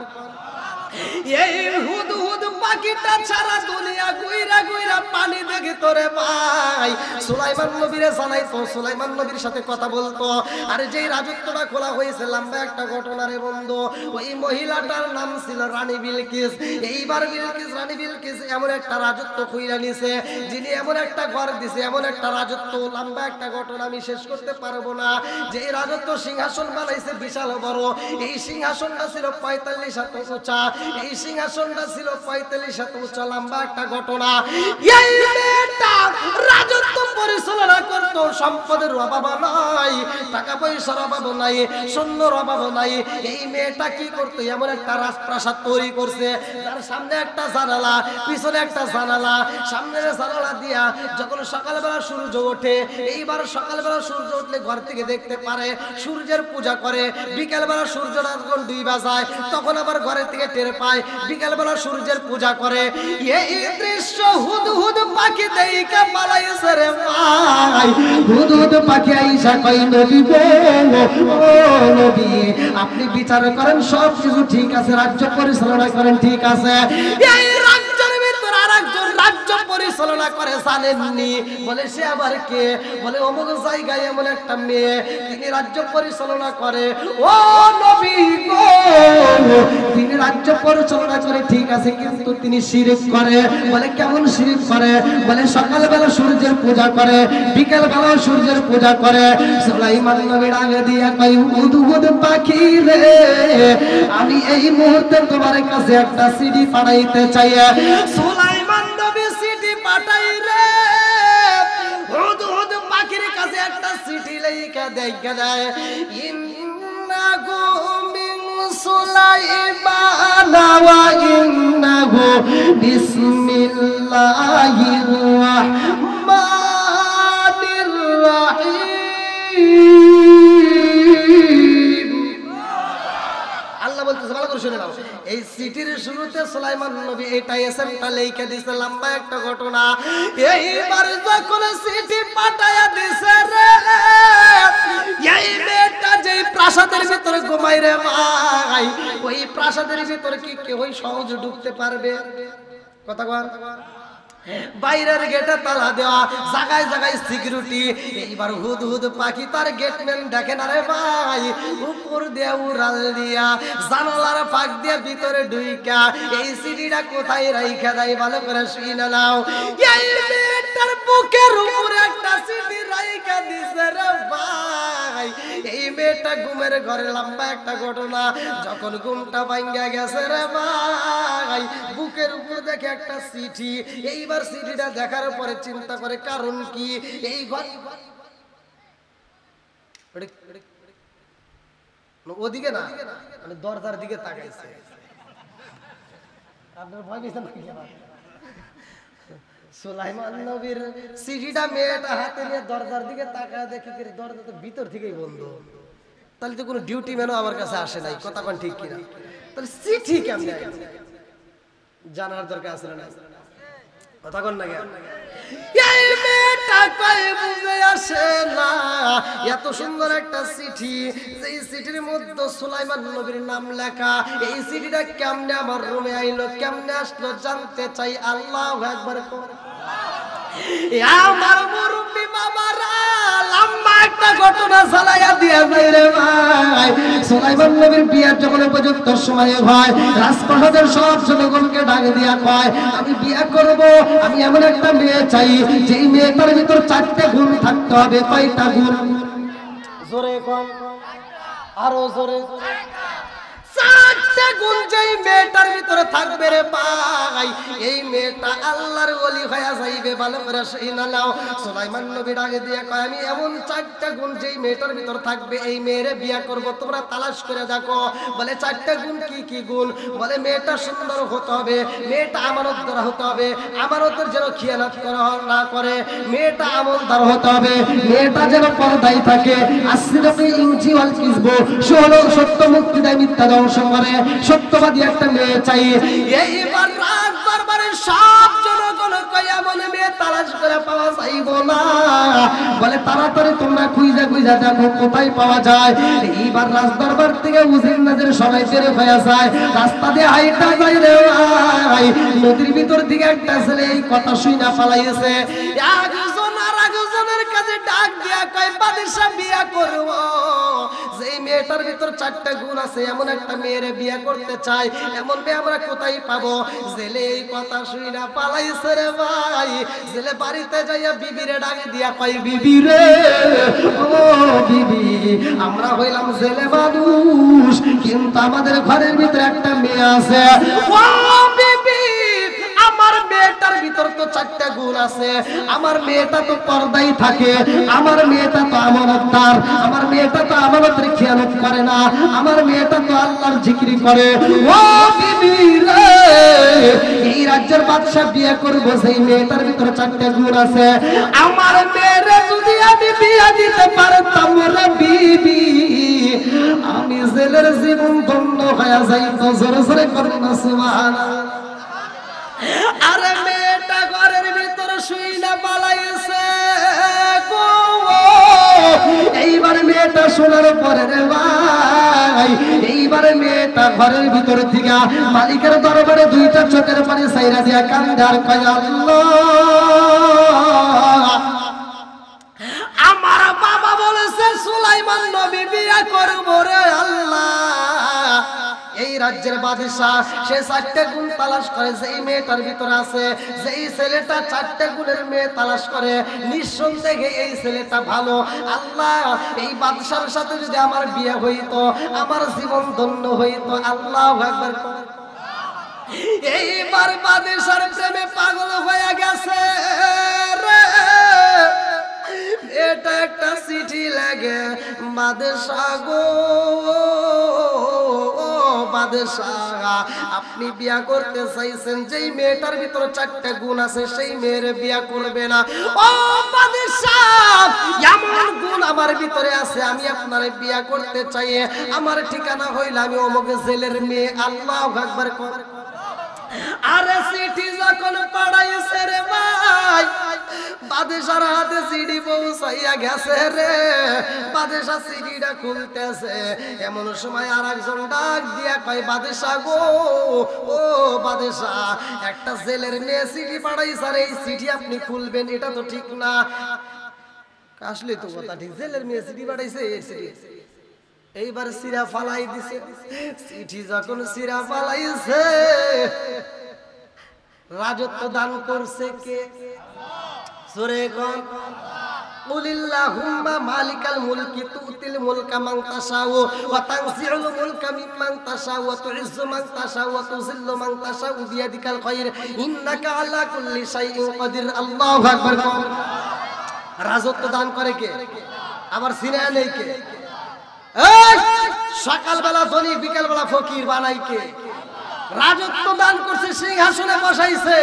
এই হুদহুদ পাখিটা সারা দুনিয়া ঘুইরা ঘুইরা পানি দেখে তোরে ভাই সুলাইমান নবীরে জানাইতো, সুলাইমান নবীর সাথে কথা বলতো। আর যেই রাজত্বটা খোলা হয়েছে, লম্বা একটা ঘটনা রে বন্ধু। ওই মহিলাটার নাম ছিল রানী বিলকিস। এইবার বিলকিস, রানী বিলকিস এমন একটা রাজত্ব খুইরা নিছে, যিনি এমন একটা ঘর দিছে, এমন একটা রাজত্ব, লম্বা একটা ঘটনা, আমি শেষ করতে পারবো না। যে রাজত্ব সিংহাসন বানাইছে বিশাল বড়। এই সিংহাসনটা ছিল 45 হাত উঁচা। এই সিংহাসনটা ছিল 45 হাত উঁচা, লম্বা একটা ঘটনা। এই মেয়েটা রাজত্ব পরিচালনা করত, সম্পদের অভাব নাই, টাকা পয়সার অভাব নাই, সৈন্যর অভাব নাই। এই মেয়েটা কি করতো? এমন একটা রাজপ্রাসাদ তৈরি করছে, যার সামনে একটা জানালা, পিছনে একটা জানালা। সামনের জানালা দিয়া যখন সকালবেলা সূর্য ওঠে, এইবার সকালবেলা সূর্য উঠলে ঘর থেকে দেখতে পারে, সূর্যের পূজা করে। বিকেলবেলা সূর্যটা যখন ডুইবা যায়, তখন আবার ঘরের থেকে টের পায়, বিকেলবেলা সূর্যের পূজা করে। এই দৃশ্য হুদহুদ পাখি দেইকা পালাইছে রে ভাই। হুদহুদ পাখি আইসা কই, নবী গো, ও নবী, আপনি বিচার করেন, সব কিছু ঠিক আছে, রাজ্য পরিচালনা করেন, ঠিক আছে। এই রাজ্যের ভিতর আরেকজন রাজ্য পরিচালনা করে, জানেননি? বলে সে আবার কে? বলে অমুক জায়গায় এমন একটা মেয়ে, তিনি রাজ্য পরিচালনা করে। ও নবী গো, তিনি রাজ্য পরিচালনা করে, ঠিক আছে, কিন্তু তিনি শিরক করে। বলে কেমন শিরক করে? বলে সকালবেলা সূর্যের পূজা করে, বিকেলবেলা সূর্যের পূজা করে। সুলাইমান নবী ডাকে দিয়া কই, হুদহুদ পাখি রে, আমি এই মুহূর্তে তোমার কাছে একটা সিডি পাঠাইতে চাই। সুলাইমান নবী সিডি পাঠাই রে, হুদহুদ পাখির কাছে একটা সিডি লেখা দেয়, ইন্নাহু মিন সুলাইমান ওয়া ইন্নাহু বিসমিল্লাহির রাহমানির রাহিম। আল্লাহ বলতেছে, ভালো করে শুনে নাও। এই সিটির শুরুতে সুলাইমান নবী এটা এসএমটা লেখা দিয়েছে, লম্বা একটা ঘটনা। এইবার যখন সিটি পাঠায়া দিছে রে, এই মেয়েটা যে প্রাসাদের ভিতরে ঘুমাই রে ভাই, ওই প্রাসাদের ভিতরে কি কেউ সহজে ঢুকতে পারবে? কথা কর। বাইরের গেটে তালা দেওয়া, জায়গায় জায়গায় সিকিউরিটি। এইবার হুদ হুদ পাখি তার গেটম্যান দেখে না রে ভাই, উপর দিয়ে উড়াল দিয়া জানালার ফাঁক দিয়ে ভিতরে ঢুইকা এই সিটিটা কোথায় রাইখা দেয় ভালো করে শুনে নাও। এই মেয়েটার বুকের উপরে একটা সিটি রাইখা দিছে রে ভাই। এই মেয়েটা ঘুমের ঘরে লম্বা একটা ঘটনা, যখন ঘুমটা ভাঙ্গা গেছে রে ভাই, বুকের উপর দেখে একটা চিঠি। এইবার চিঠিটা দেখার পরে চিন্তা করে কারণ কি, এই ঘর ওদিকে না, মানে দরজার দিকে তাকাইছে। আপনার ভয় পেয়েছেন নাকি? সুলাইমান নবীর চিঠিটা মেয়েটা হাতে নিয়ে দরজার দিকে তাকায় দেখে দরজা তো ভিতর থেকেই বন্ধ। তাহলে তো কোনো ডিউটি ম্যানও আমার কাছে আসে নাই, কথা কোন ঠিক কিনা? তাহলে চিঠি কেমনে জানার দরকার আছে না? কথা কোন না কেন? এই মেয়েটা কই বুঝে আসে না, এত সুন্দর একটা চিঠি, এই চিঠির মধ্যে সুলাইমান নবীর নাম লেখা। এই চিঠিটা কেমনে আমার রুমে আইলো, কেমনে আসলো জানতে চাই। আল্লাহু আকবার। আমার মুরব্বি বাবারা লম্বা একটা ঘটনা চালাইয়া দিয়া যায় রে ভাই। সুলাইমান নবীর বিয়ার যখন উপযুক্ত সময় হয়, রাজপ্রাসাদের সব জনগণকে ডাক দিয়া কয়, আমি বিয়া করব, আমি এমন একটা মেয়ে চাই যেই মেয়েটার ভিতর 4টে গুণ থাকতে হবে। কয়টা গুণ? জোরে কম, আরো জোরে। 4টে গুণ যেই মেয়েটার ভিতরে থাকবে রে ভাই, এই মেয়েটা আল্লাহর ওলি হয়ে যাইবে। ভালো করে শুনে নাও। সুলাইমান নবী ডাকে দিয়ে কয়, আমি এমন 4টে গুণ যেই মেয়েটার ভিতর থাকবে, এই মেয়েরে বিয়ে করব, তোমরা তালাশ করে দেখো। বলে 4টে গুণ কি কি গুণ? বলে মেয়েটা সুন্দর হতে হবে, মেয়েটা আমানতদার হতে হবে, আমানতের যেন খিয়ানত করা না করে, মেয়েটা আমলদার হতে হবে, মেয়েটা যেন পর্দায় থাকে, আসিরফি ইনজি ওয়াল কিসবু, সত্য মুক্তি দেয়, মিথ্যা ধ্বংস করে, সত্যবাদী একটা মেয়ে চাই। এইবার রাজ দরবারে সব জনগণ কয় এমন মেয়ে তালাশ করে পাওয়া যাইব না। বলে তাড়াতাড়ি তোমরা খুঁজে খুঁজে দেখো কোথায় পাওয়া যায়। এইবার রাজ দরবার থেকে উজির নজর সবাই বের হয়ে যায়, রাস্তা দিয়ে হাইটা যায় রে ভাই। নদীর ভিতর থেকে একটা ছেলে এই কথা শুইনা পালাইছে। একজন আর একজনের কাছে ডাক দিয়া কয়, বাদশা বিয়া করব, যে মেয়েটার ভিতর 4টে গুণ আছে, এমন একটা মেয়েরে বিয়ে করতে চাই, এমন মেয়ে আমরা কোথায় পাবো? জেলে এই কথা শুই না পালাইছে রে ভাই। জেলে বাড়িতে যাইয়া বিবিরে ডাকে দিয়া কয়, বিবি রে, ও বিবি, আমরা হইলাম জেলে মানুষ, কিন্তু আমাদের ঘরের ভিতরে একটা মেয়ে আছে। ও বিবি, আমার মেয়েটার ভিতর তো 4টে গুণ আছে, আমার মেয়েটা তো পর্দায় থাকে, আমার মেয়েটা তো আমানতদার, আমার মেয়েটা তো আমানতের খেয়ানত করে না, আমার মেয়েটা তো আল্লাহর জিকির করে। ও বিবি রে, এই রাজ্যের বাদশা বিয়ে করবো, সেই মেয়েটার ভিতর 4টে গুণ আছে, আমার মেয়েরে যদি আমি বিয়ে দিতে পারতাম রে বিবি, আমি জেলের জীবন ধন্য হয়ে যাইতো। জোরে জোরে করুন না সুবহানাল্লাহ। আরে মেয়েটা ঘরের ভিতরে শুই না পালাইছে গো। এইবার মেয়েটা শোনার পরে রে ভাই, এইবারে মেয়েটা ঘরের ভিতর থেকে মালিকের দরবারে 2টা চোখের পানি ছাইরা দিয়া কান্দে আর কয়, আল্লাহ, আমার বাবা বলেছে সুলাইমান নবী বিয়ে করবো রে আল্লাহ। এই রাজ্যের বাদশা সে 4টে গুণ তালাশ করে, যেই মেয়েটার ভিতরে আছে, যেই ছেলেটা 4টে গুণের মেয়ে তালাশ করে, নিঃসন্দেহে এই ছেলেটা ভালো। আল্লাহ, এই বাদশার সাথে যদি আমার বিয়ে হইতো, আমার জীবন ধন্য হইতো। আল্লাহু আকবার। এইবার বাদশার প্রেমে পাগল হয়ে গেছে রে। এটা একটা চিঠি লাগে, বাদশা গো, বাদশা, আপনি বিয়া করতে চাইছেন, যেই মেয়েটার ভিতরে 4টে গুণ আছে, সেই মেয়ের বিয়া করবে না। ও বাদশা, এমন গুণ আমার ভিতরে আছে, আমি আপনার বিয়া করতে চাই, আমার ঠিকানা হইল আমি অমুক জেলের মেয়ে। আল্লাহু আকবার। আরে চিঠি যখন পড়াইছে রে ভাই, বাদশার হাতে সিডি পৌঁছাইয়া গেছে রে। বাদশা সিডিটা খুলতেছে, এমন সময় আরেকজন ডাক দিয়া কয়, বাদশা গো, ও বাদশা, একটা জেলের মেয়ে সিডি পাঠাইছে, আর এই সিডি আপনি খুলবেন, এটা তো ঠিক না। আসলে তো কথা ঠিক, জেলের মেয়ে সিডি পাঠাইছে, এই সিডি এইবার সিরা ফালাই দিছে। চিঠি যখন সিরা ফালাইছে, রাজত্ব দান করছে কে? সূরা কোন? কুলিল্লাহুম্মা মালিকাল মুলকি তুতিল মুলকা মান তাশাউ ওয়া তানজিউল মুলকা মিম্মান তাশাউ ওয়া তুইজ্জু মান তাশাউ ওয়া তুযিল্লু মান তাশাউ বিয়াদিকাল খায়র ইন্নাকা আলা কুল্লি শাইইন কাদির। আল্লাহু আকবার। রাজত্ব দান করে কে? আবার সিনা নেই কে? এই সকালবেলা ধনী, বিকালবেলা ফকির বানাই কে? রাজত্ব দান করছে, সিংহাসনে বসাইছে,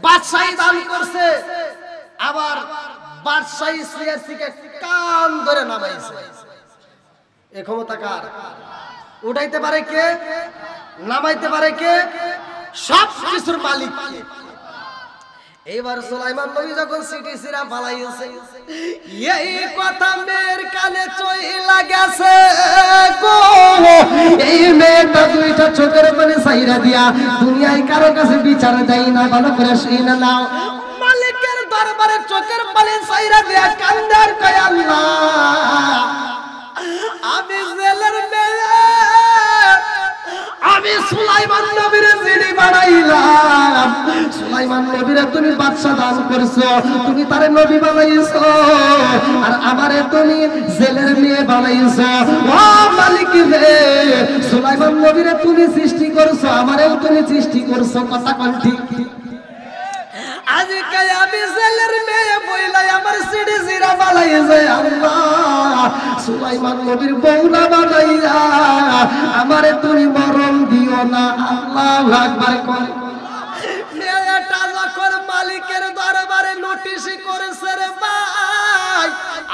বাদশাহী দান করছে, আবার বাদশাহী চেয়ার থেকে কান ধরে নামাইছে। এ ক্ষমতা কার? উঠাইতে পারে কে? নামাইতে পারে কে? সব কিছুর মালিক কে? এবার সুলাইমান নবী যখন সিটি সিরা ফালাইছে, এই কথা মেয়ের কানে চইলা গেছে গো। এই মেয়েটা দুইটা চোখের পানি ছাইরা দিয়া দুনিয়ায় কারো কাছে বিচার দেয় না, ভালো করে শুনে নাও। মালিকের দরবারে চোখের পানি ছাইরা দিয়া কান্দার কয়, আল্লাহ, আমি জেলের মেয়ে, আমি সুলাইমান নবীর জিনি বানাইলাম। সুলাইমান নবীরে তুমি বাদশা দান করছো, তুমি তারে নবী বানাইছো, আর আমারে তুমি জেলের মেয়ে বানাইছো। ও মালিক রে, সুলাইমান নবীরে তুমি সৃষ্টি করছো, আমারেও তুমি সৃষ্টি করছো, কথা কোন ঠিক? আজকে আমি জেলের মেয়ে বইলাই আমার সিডি জিরা বানাইছে। আল্লাহ, সুলাইমান নবীর বউলা বানাইয়া আমারে তুমি মরণ দিও না। আল্লাহু আকবার। কোন মেয়েটা যখন মালিকের দরবারে নোটিশ করেছে রে ভাই,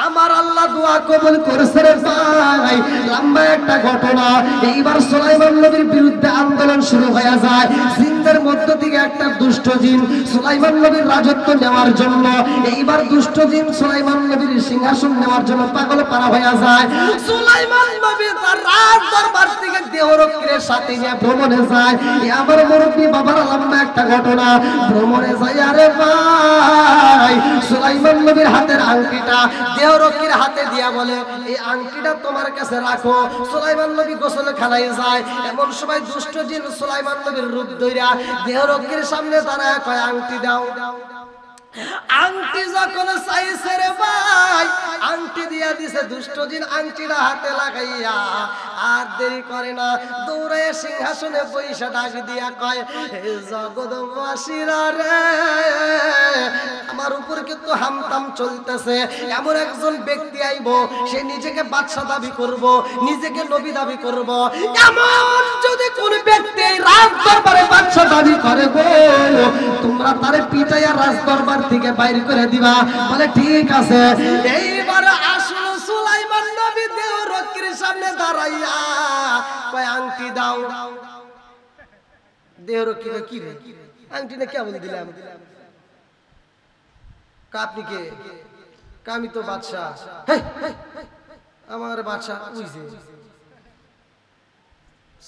আমার আল্লাহ দোয়া কবুল করেছে রে ভাই। লম্বা একটা ঘটনা। এইবার সুলাইমান নবীর বিরুদ্ধে আন্দোলন শুরু হয়ে যায়। জিনদের মধ্য থেকে একটা দুষ্ট জিন সুলাইমান নবীর রাজত্ব নেওয়ার জন্য, এইবার দুষ্ট জিন সুলাইমান নবীর সিংহাসন নেওয়ার জন্য পাগল পারা হয়ে যায়। সুলাইমান নবী তার রাজ দরবার থেকে দেহরক্ষীর সাথে নিয়ে ভ্রমণে যায়। আমার মুরব্বী বাবার লম্বা একটা ঘটনা। ভ্রমণে যায় আরে ভাই, সুলাইমান নবীর হাতের আংটিটা দেহরক্ষীর হাতে দিয়া বলে, এই আংটিটা তোমার কাছে রাখো। সুলাইমান নবী গোসলখানায় যায়। এমন সময় দুষ্ট জিন সুলাইমান নবীর রূপ ধইরা দেহরক্ষীর সামনে দাঁড়ায় কয়, আংটি দাও। আংটি যখন চাইছে রে ভাই, আংটি দিয়া দিছে। দুষ্ট জিন আংটিটা হাতে লাগাইয়া আর দেরি করে না, দৌড়ে সিংহাসনে বৈশা ডাক দিয়া কয়, হে জগৎবাসীরা রে, আমার উপর কিন্তু হামতাম চলতেছে। এমন একজন ব্যক্তি আইবো, সে নিজেকে বাদশা দাবি করব, নিজেকে নবী দাবি করব। এমন যদি কোন ব্যক্তি এই রাজ দরবারে বাদশা দাবি করে গো, তোমরা তারে পিটাইয়া রাজ দরবার থেকে বাইর করে দিবা। বলে ঠিক আছে। এইবার আসলো সুলাইমান নবী দেহরক্ষীর সামনে দাঁড়াইয়া কয়, আংটি দাও। দেহরক্ষী কি রে, আংটি না কেমন দিলাম? আপনি কে? আমি তো বাদশা। আমার বাদশা বুঝছে।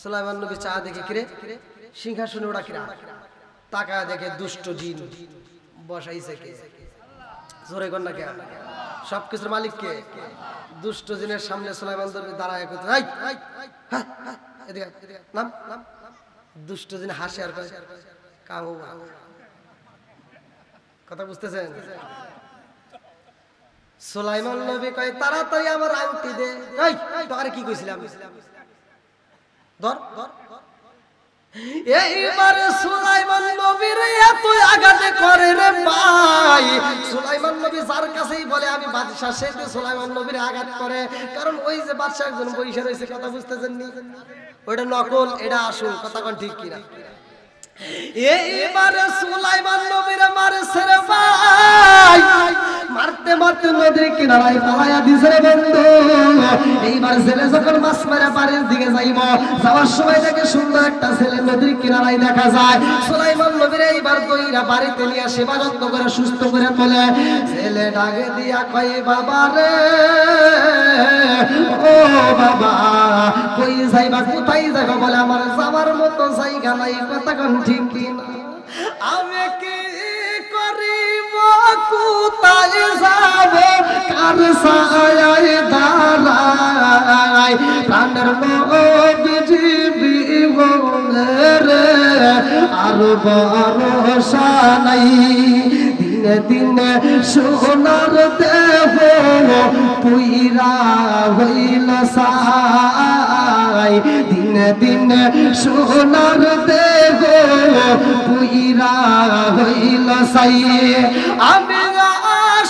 সুলাইমান নবী চা দেখে কিরে সিংহাসনে ওরা কিরা তাকায় দেখে দুষ্ট জিন বসাইছে কে? জোরে কর না কে? সবকিছুর মালিক কে? দুষ্ট জিনের সামনে সুলাইমান নবী দাঁড়ায় নাম দুষ্ট জিন হাসে আর কাউ। কথা বুঝতেছেন? সুলাইমান নবী কয়, তাড়াতাড়ি আমার আংটি দে। তোর কি কইছিলাম? ধর ধর। এইবার সুলাইমান নবীর এত আঘাতে করে রে ভাই। সুলাইমান নবী যার কাছেই বলে আমি বাদশা, সে তো সুলাইমান নবীর আঘাত করে। কারণ ওই যে বাদশা একজন বইসা রয়েছে, কথা বুঝতেছেন নি? ওইটা নকল, এটা আসল। কথা কোন ঠিক কিনা? এইবার সুলাইমান নবীর মারছে রে ভাই, মারতে মারতে নদীর কিনারায় পালায়া দিছে রে বন্ধু। এইবার ছেলে যখন মাছ মেরে বাড়ির দিকে যাইব, যাওয়ার সময় দেখে সুন্দর একটা ছেলে নদীর কিনারায় দেখা যায়। সুলাইমান নবীর এইবার দইরা বাড়িতে নিয়ে সেবা যত্ন করে সুস্থ করে তোলে। ছেলে ডাকে দিয়া কয় বাবা রে, ও বাবা কই যাইবা, কোথায় যাইবা? বলে আমার যাবার মতো জায়গা নাই। কথা কোন ঠিক কিনা? আমি কি করিব, কোথায় যাব, কার ছায়ায় দাঁড়াই? প্রাণের নবীজি বিবলে রে আর ভরসা নাই। দিনে দিনে সোনার দেহ পুইরা হইল সাই, দিনে দিনে সোনার দেহ পুইরা হইল সাই। আমি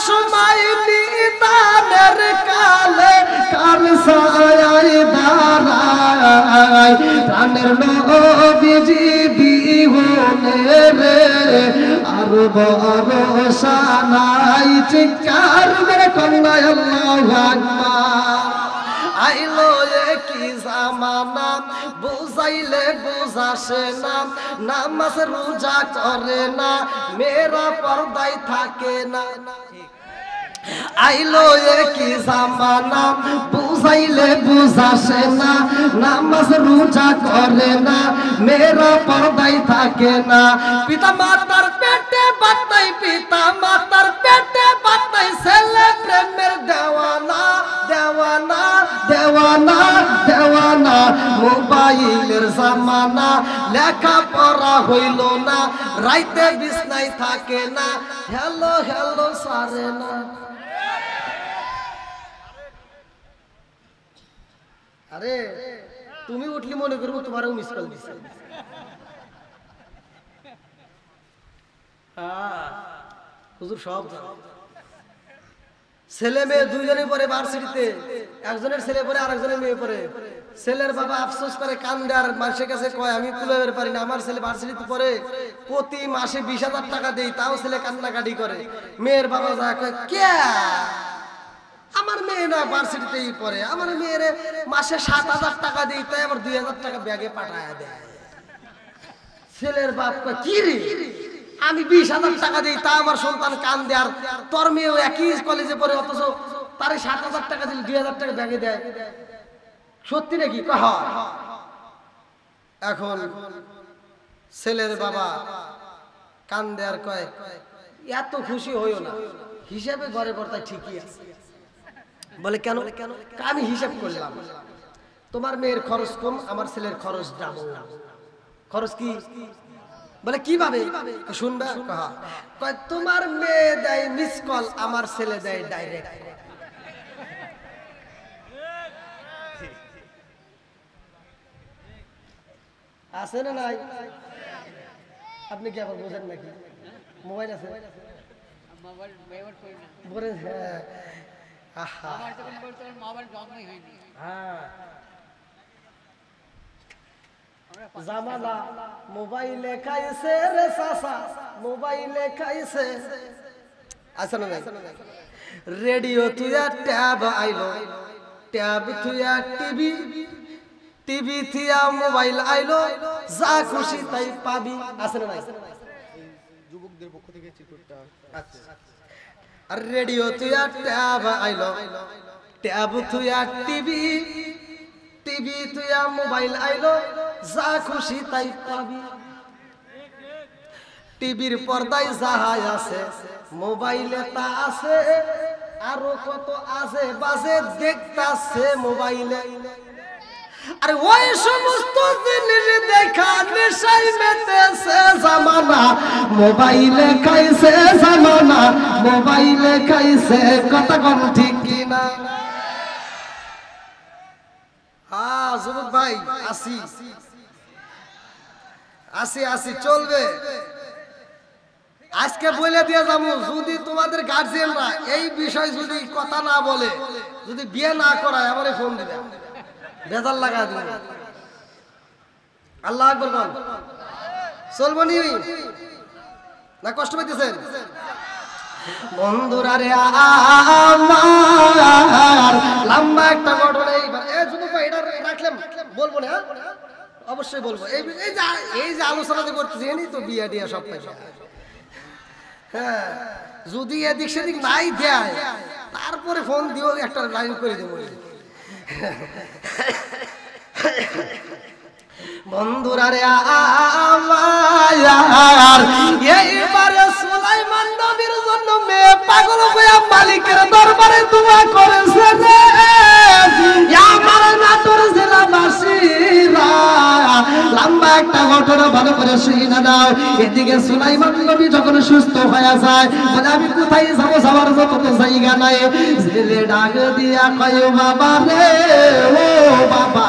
সময় নিদানের কালে কার ছায়ায় দাঁড়াই? প্রাণের নবীজি বিহনে রে আর ভরসা নাই। চিৎকার মেরে কন্যা আল্লাহু আকবার। আইলো কি জামানা, বুঝাইলে বুঝাসে না, নামাজ রোজা করে না, মেয়েরা পর্দায় থাকে না। আইলো কি জামানা, বুঝাইলে বুঝাসে না, নামাজ রোজা করে না, মেয়েরা পর্দায় থাকে না। পিতা মাতার পেটে বাত নাই, পিতা মাতার পেটে বাত নাই, ছেলে প্রেমের দেওয়ানা দেওয়ানা দেওয়ানা দেওয়ানা। মোবাইলের জামানা, লেখা পড়া হইল না, রাইতে বিছনায় থাকে না, হ্যালো হ্যালো সারে না। আরে তুমি উঠলি মনে করবো তোমারও মিস কল দিছে। হুজুর সব ছেলে মেয়ে দুইজনে পড়ে ভার্সিটিতে, একজনের ছেলে পড়ে আরেকজনের মেয়ে পড়ে। ছেলের বাবা আফসোস করে কান্দে আর মানুষের কাছে কয় আমি কুলাইতে পারি না, আমার ছেলে ভার্সিটিতে পড়ে, প্রতি মাসে 20,000 টাকা দেই, তাও ছেলে কান্নাকাটি করে। মেয়ের বাবা যা কয় কে, আমার মেয়ে না ভার্সিটিতেই পড়ে, আমার মেয়ের মাসে 7,000 টাকা দিই, তাই আমার 2,000 টাকা ব্যাগে পাঠায় দেয়। ছেলের বাপ কয় কি রে, আমি 20,000 টাকা দিই, তা আমার সন্তান কান্দে, আর তোর মেয়েও একই কলেজে পড়ে, অথচ তারে 7,000 টাকা দিলে 2,000 টাকা ব্যাগে দেয়। সত্যি নাকি? কহ। এখন ছেলের বাবা কান্দে আর কয় এত খুশি হইও না, হিসাবে ঘরে পড়তায় ঠিকই আছে। বলে কেন? আমি হিসাব করলাম, তোমার মেয়ের খরচ কম, আমার ছেলের খরচ ডাবল। খরচ কি? বলে কিভাবে? শুনবে, তোমার মেয়ে দেয় মিস কল, আমার ছেলে দেয় ডাইরেক্ট। আছে না নাই? আপনি কি আবার বোঝেন নাকি? মোবাইল আছে? জামালা মোবাইলে খাইছে রে চাচা, মোবাইলে খাইছে। আছে না নাই? রেডিও তুইয়া ট্যাব আইলো, ট্যাব তুইয়া টিভি, টিভি থিয়া মোবাইল আইলো, যা খুশি তাই পাবি। আছে না নাই? যুবকদের পক্ষ থেকে চিত্রটা। আচ্ছা, আর রেডিও তুইয়া ট্যাব আইলো, ট্যাব তুইয়া টিভি, টিভি তুইয়া মোবাইল আইলো, যা খুশি তাই পাবি। টিভির পর্দায় যাহাই আছে, মোবাইলে তা আছে, আরো কত আছে বাজে দেখতাছে মোবাইলে। আরে ওই সমস্ত জিনিস দেখা নেশাই মেতেছে জামানা, মোবাইলে খাইছে জামানা, মোবাইলে খাইছে। কথা কোন ঠিক কিনা? হ্যাঁ যুবক ভাই, আসি আসি আসি চলবে। আজকে বলে দিয়ে যাবো, যদি তোমাদের গার্জিয়ানরা এই বিষয় যদি কথা না বলে, যদি বিয়ে না করায়, আমারে ফোন দিবে, বেজার লাগা দিবে। আল্লাহ আকবার বল। চলবো নি না কষ্ট পাইতেছেন বন্ধুরা রে আমার লম্বা একটা ঘটনা এইবার এই যুবক ভাই এটা রাখলাম বলবো না অবশ্যই বলবো এই যে আলোচনা যে করতেছি এনি তো বিয়া দিয়া সব পাইছে হ্যাঁ যদি এদিক সেদিক নাই দেয় তারপরে ফোন দিও একটা লাইন করে দেবো বন্ধুরা রে আমার এইবারে সুলাইমান নবীর জন্য মেয়ে পাগল হয়ে মালিকের দরবারে দোয়া করেছে রে আমার নাটোর জেলাবাসীরা লম্বা একটা ঘটনা ভালো করে শুনে দাও এদিকে সুলাইমান নবী যখন সুস্থ হয়ে যায় বলে আমি কোথায় যাবো যাওয়ার মতো তো জায়গা নাই ছেলে ডাক দিয়া কয় বাবা রে ও বাবা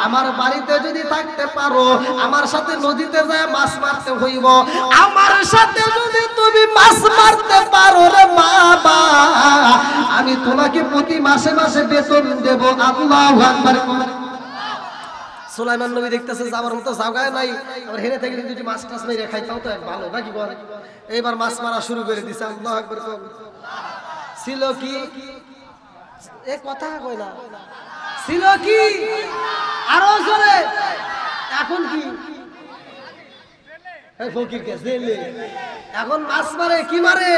আমার বাড়িতে যদি থাকতে পারো আমার সাথে নদীতে যায় মাছ মারতে হইব আমার সাথে যদি তুমি মাছ মারতে পারো রে বাবা আমি তোমাকে প্রতি মাসে মাসে বেতন দেব আল্লাহু আকবার সুলাইমান নবী দেখতেছে যাবার মতো জায়গা নাই আর হেরে থেকে যদি মাছ টাছ মেরে খাই তাও তো ভালো নাকি বল এইবার মাছ মারা শুরু করে দিছে আল্লাহু আকবার ছিল কি এই কথা কই না ছিল কি আরো জোরে এখন কি এই ফকির কে জেলে এখন মাছ মারে কি মারে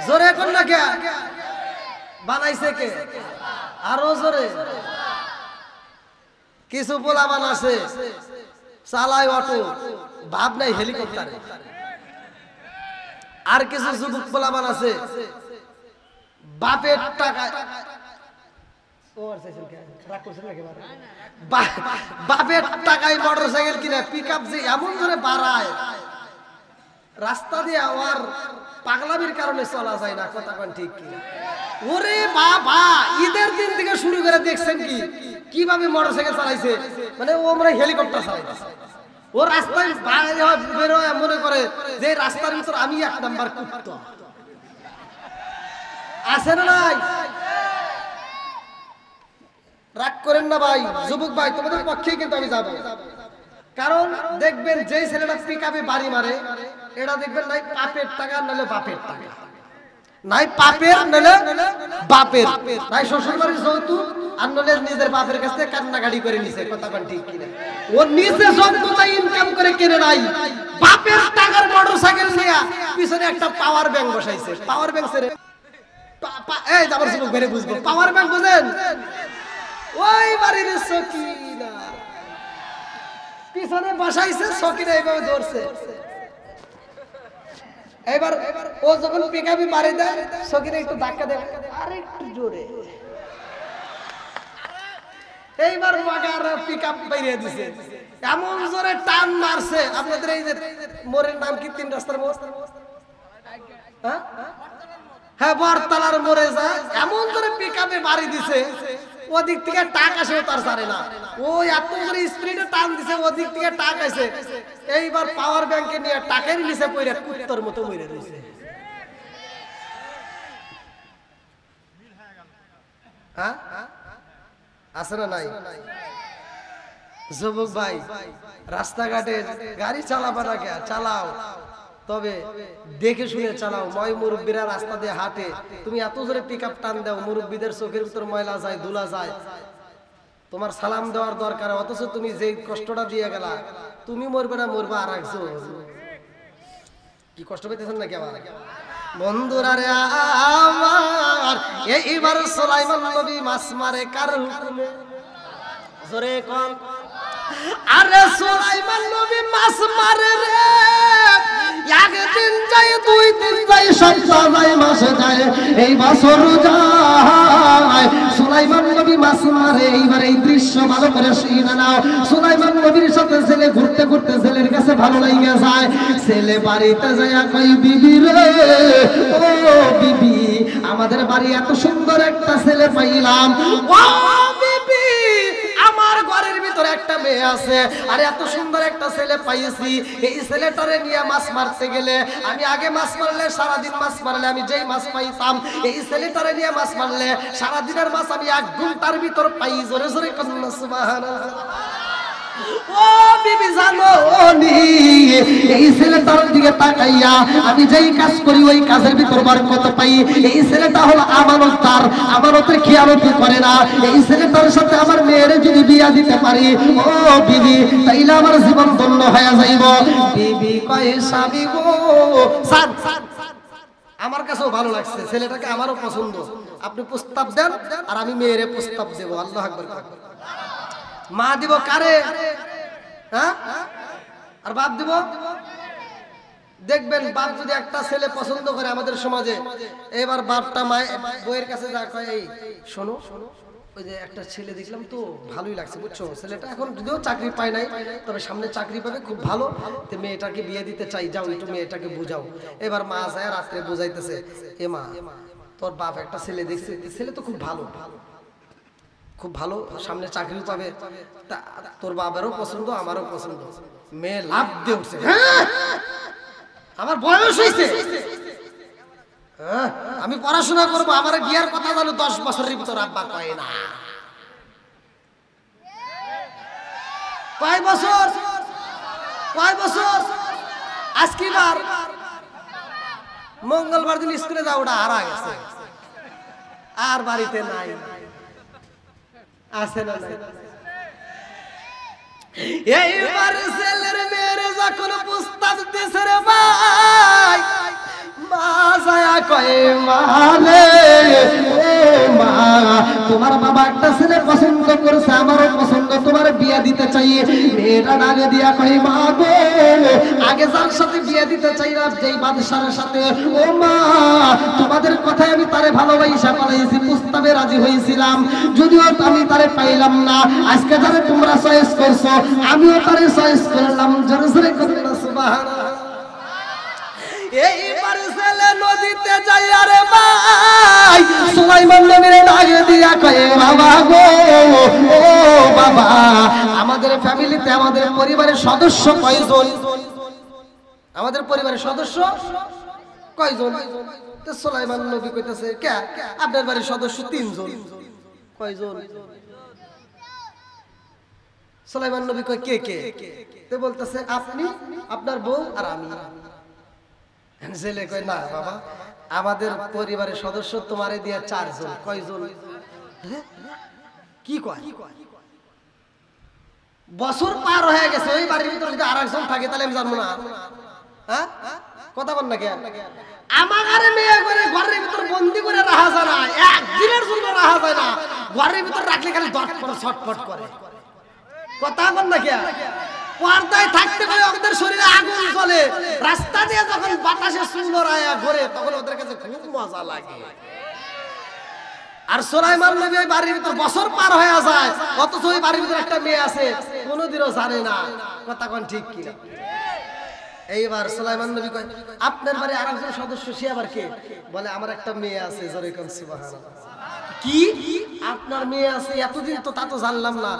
জোরে কোন না কে বানাইছে কে আরো জোরে কিছু পোলাবান আছে চালায় অটো ভাব নাই হেলিকপ্টারে আর কিছু যুবক পোলাবান আছে বাপের টাকা বাপের টাকায় মোটরসাইকেল কিনে পিকআপ যে এমন ধরে বাড়ায় রাস্তা দিয়ে আর পাগলামির কারণে চলা যায় না কথা কোন ঠিক কি ওরে বাবা ঈদের দিন থেকে শুরু করে দেখছেন কি কিভাবে মোটরসাইকেল চালাইছে মানে ও আমরা হেলিকপ্টার চালাইছে ও রাস্তায় বের হয় মনে করে যে রাস্তার ভিতর আমি এক নাম্বার কুত্তা আছে না নাই রাগ করেন না ভাই যুবক ভাই তোমাদের পক্ষেই কিন্তু আমি যাব কারণ দেখবেন যেই ছেলেটা পিকআপে বাড়ি মারে এটা দেখবেন নাই পাপের টাকা নালে বাপের টাকা নাই পাপের নালে বাপের নাই শ্বশুর বাড়ির যৌতুক আর নালে নিজের বাপের কাছে কান্নাকাটি করে নিছে কথা কোন ঠিক কি না ও নিজে যতটা ইনকাম করে কিনে নাই বাপের টাকার মোটরসাইকেল নিয়ে পিছনে একটা পাওয়ার ব্যাংক বসাইছে পাওয়ার ব্যাংক ছেড়ে এই যাবার যুবক বেরে বুঝবো পাওয়ার ব্যাংক বুঝেন ওই বাড়ির সকিনা পিছনে বসাইছে সকিনা এইভাবে ধরছে এবার ও যখন পিকআপে বাড়ি দেয় সকিনা একটু ধাক্কা দেয় আর একটু জোরে এইবার মাগার পিকআপ বাইরে দিছে এমন জোরে টান মারছে আপনাদের এই যে মোড়ের নাম কি তিন রাস্তার মোড় হ্যাঁ হ্যাঁ বরতলার মোড়ে যায় এমন করে পিকআপে বাড়ি দিছে ওদিক থেকে টাক আসে তার সারে না ও এত জোরে স্পিডে টান দিছে ওদিক থেকে টাক আসে এইবার পাওয়ার ব্যাংকে নিয়ে টাকের নিচে পড়ে কুত্তর মতো মরে রইছে হ্যাঁ আছে না নাই যুবক ভাই রাস্তাঘাটে গাড়ি চালাবা না কে চালাও তবে দেখে শুনে চালাও ময় মুরব্বীরা রাস্তা দিয়ে হাঁটে তুমি এত জোরে পিকআপ টান দাও মুরব্বীদের চোখের ভিতর ময়লা যায় ধুলা যায় তোমার সালাম দেওয়ার দরকার অথচ তুমি যে কষ্টটা দিয়ে গেলা তুমি মরবে না মরবে আর একজন কি কষ্ট পেতেছেন নাকি আবার বন্ধুরা রে আমার এইবার সুলাইমান নবী মাছ মারে কার হুকুমে জোরে কোন আরে সুলাইমান নবী মাছ মারে রে একদিন যায় দুই দিন যায় সপ্তাহ যায় মাসে যায় এই বছর যায় সুলাইমান নবী মাছ মারে এইবার এই দৃশ্য ভালো করে শুনে নাও সুলাইমান নবীর সাথে ছেলে ঘুরতে ঘুরতে ছেলের কাছে ভালো লাগে যায় ছেলে বাড়িতে যায় কই বিবি রে ও বিবি আমাদের বাড়ি এত সুন্দর একটা ছেলে পাইলাম ও বিবি আমার ঘরের ভিতরে একটা মেয়ে আছে আর এত সুন্দর একটা ছেলে পাইছি এই ছেলেটারে নিয়ে মাছ মারতে গেলে আমি আগে মাছ মারলে সারা দিন মাছ মারলে আমি যেই মাছ পাইতাম এই ছেলেটারে নিয়ে মাছ মারলে সারা দিনের মাছ আমি 1 ঘন্টার ভিতর পাই জোরে জোরে কন্না সুবহানাল্লাহ ও বিবি জানো নি এই ছেলেটার দিকে তাকাইয়া আমি যেই কাজ করি ওই কাজের ভিতর বরকত পাই। এই ছেলেটা হলো আমানতদার, আমানতের খেয়ালত করে না। এই ছেলেটার সাথে আমার মেয়ের যদি বিয়া দিতে পারি ও বিবি তাইলে আমার জীবন ধন্য হয়ে যাইব। বিবি কয় স্বামী গো সান আমার কাছেও ভালো লাগছে, ছেলেটাকে আমারও পছন্দ, আপনি প্রস্তাব দেন আর আমি মেয়েরে প্রস্তাব দেব। আল্লাহু আকবার। মা দিব কারে? হ্যাঁ আর বাপ দিব? দেখবেন বাপ যদি একটা ছেলে পছন্দ করে আমাদের সমাজে, এবার বাপটা বইয়ের কাছে যা কয় এই শোনো ওই যে একটা ছেলে দেখলাম তো ভালোই লাগছে বুঝছো, ছেলেটা এখন যদিও চাকরি পায় নাই তবে সামনে চাকরি পাবে, খুব ভালো, তো মেয়েটাকে বিয়ে দিতে চাই, যাও একটু মেয়েটাকে বুঝাও। এবার মা যায় রাত্রে বুঝাইতেছে, এ মা তোর বাপ একটা ছেলে দেখছে, ছেলে তো খুব ভালো, খুব ভালো, সামনে চাকরি পাবে, তোর বাবারও পছন্দ আমারও পছন্দ। মেয়ে লাভ দিয়ে উঠছে, আমার বয়স হয়েছে, আমি পড়াশোনা করবো, আমার বিয়ার কথা জানো 10 বছরের ভিতর আব্বা কয় না। কয় বছর? কয় বছর? আজকে বার মঙ্গলবার দিন স্কুলে যাও, ওটা হারা গেছে, আর বাড়িতে নাই, আছে না? এইবার ছেলের মেয়ের যখন প্রস্তাব দিছে রে ভাই, মা যায় কয় মারে ও মা তোমার বাবা একটা ছেলে পছন্দ করেছে, আমারও পছন্দ, তোমার বিয়া দিতে চাই। মেয়েটা ডাকে দিয়া কয় মা গো আগে যার সাথে বিয়া দিতে চাইলাম যেই বাদশার সাথে, ও মা তোমাদের কথায় আমি তারে ভালোবাসা পালাইছি, প্রস্তাবে রাজি হয়েছিলাম, যদিও আমি তারে পাইলাম না, আজকে যারা তোমরা চয়েস করছো আমিও তারে চয়েস করলাম। জোরে জোরে করুন না সুবহানাল্লাহ। এইবার ছেলে নদীতে যাই, আরে ভাই সুলাইমান নবীর ডাকে দিয়া কয় বাবা গো ও বাবা আমাদের ফ্যামিলিতে আমাদের পরিবারের সদস্য কয়জন? আমাদের পরিবারের সদস্য কয়জন? তো সুলাইমান নবী কইতেছে কে আপনার বাড়ির সদস্য 3 জন। কয়জন? সুলাইমান নবী কয় কে কে? তো বলতেছে আপনি, আপনার বউ আর আমি। ছেলে কয় না বাবা আমাদের পরিবারের সদস্য তোমারে দিয়া 4 জন। কয়জন? কি কয়? বছর পার হয়ে গেছে, ওই বাড়ির ভিতরে যদি আরেকজন থাকে তাহলে আমি জানবো না? হ্যাঁ কথা বল না কেন? আমার মেয়ে করে ঘরের ভিতর বন্দি করে রাখা যায় না, একদিনের জন্য রাখা যায় না, ঘরের ভিতর রাখলে খালি দট করে ছটফট করে। কথা বল না কেন? পর্দায় থাকতে পারে, ওদের শরীরে আগুন জ্বলে, রাস্তা দিয়ে যখন বাতাসে সুন্দরায়া ঘোরে তখন ওদের কাছে খুব মজা লাগে। আর সুলাইমান নবী ওই বাড়ির ভিতর বছর পার হয়ে যায়, অথচ ওই বাড়ির ভিতর একটা মেয়ে আছে কোনোদিনও জানে না। কথা কোন ঠিক কি? এইবার সুলাইমান নবী কয় আপনার বাড়ি আরেকজন সদস্য, সে আবার কে? বলে আমার একটা মেয়ে আছে। জোরে কোন সুবহানাল্লাহ। কি আপনার মেয়ে আছে? এতদিন তো তা তো জানলাম না।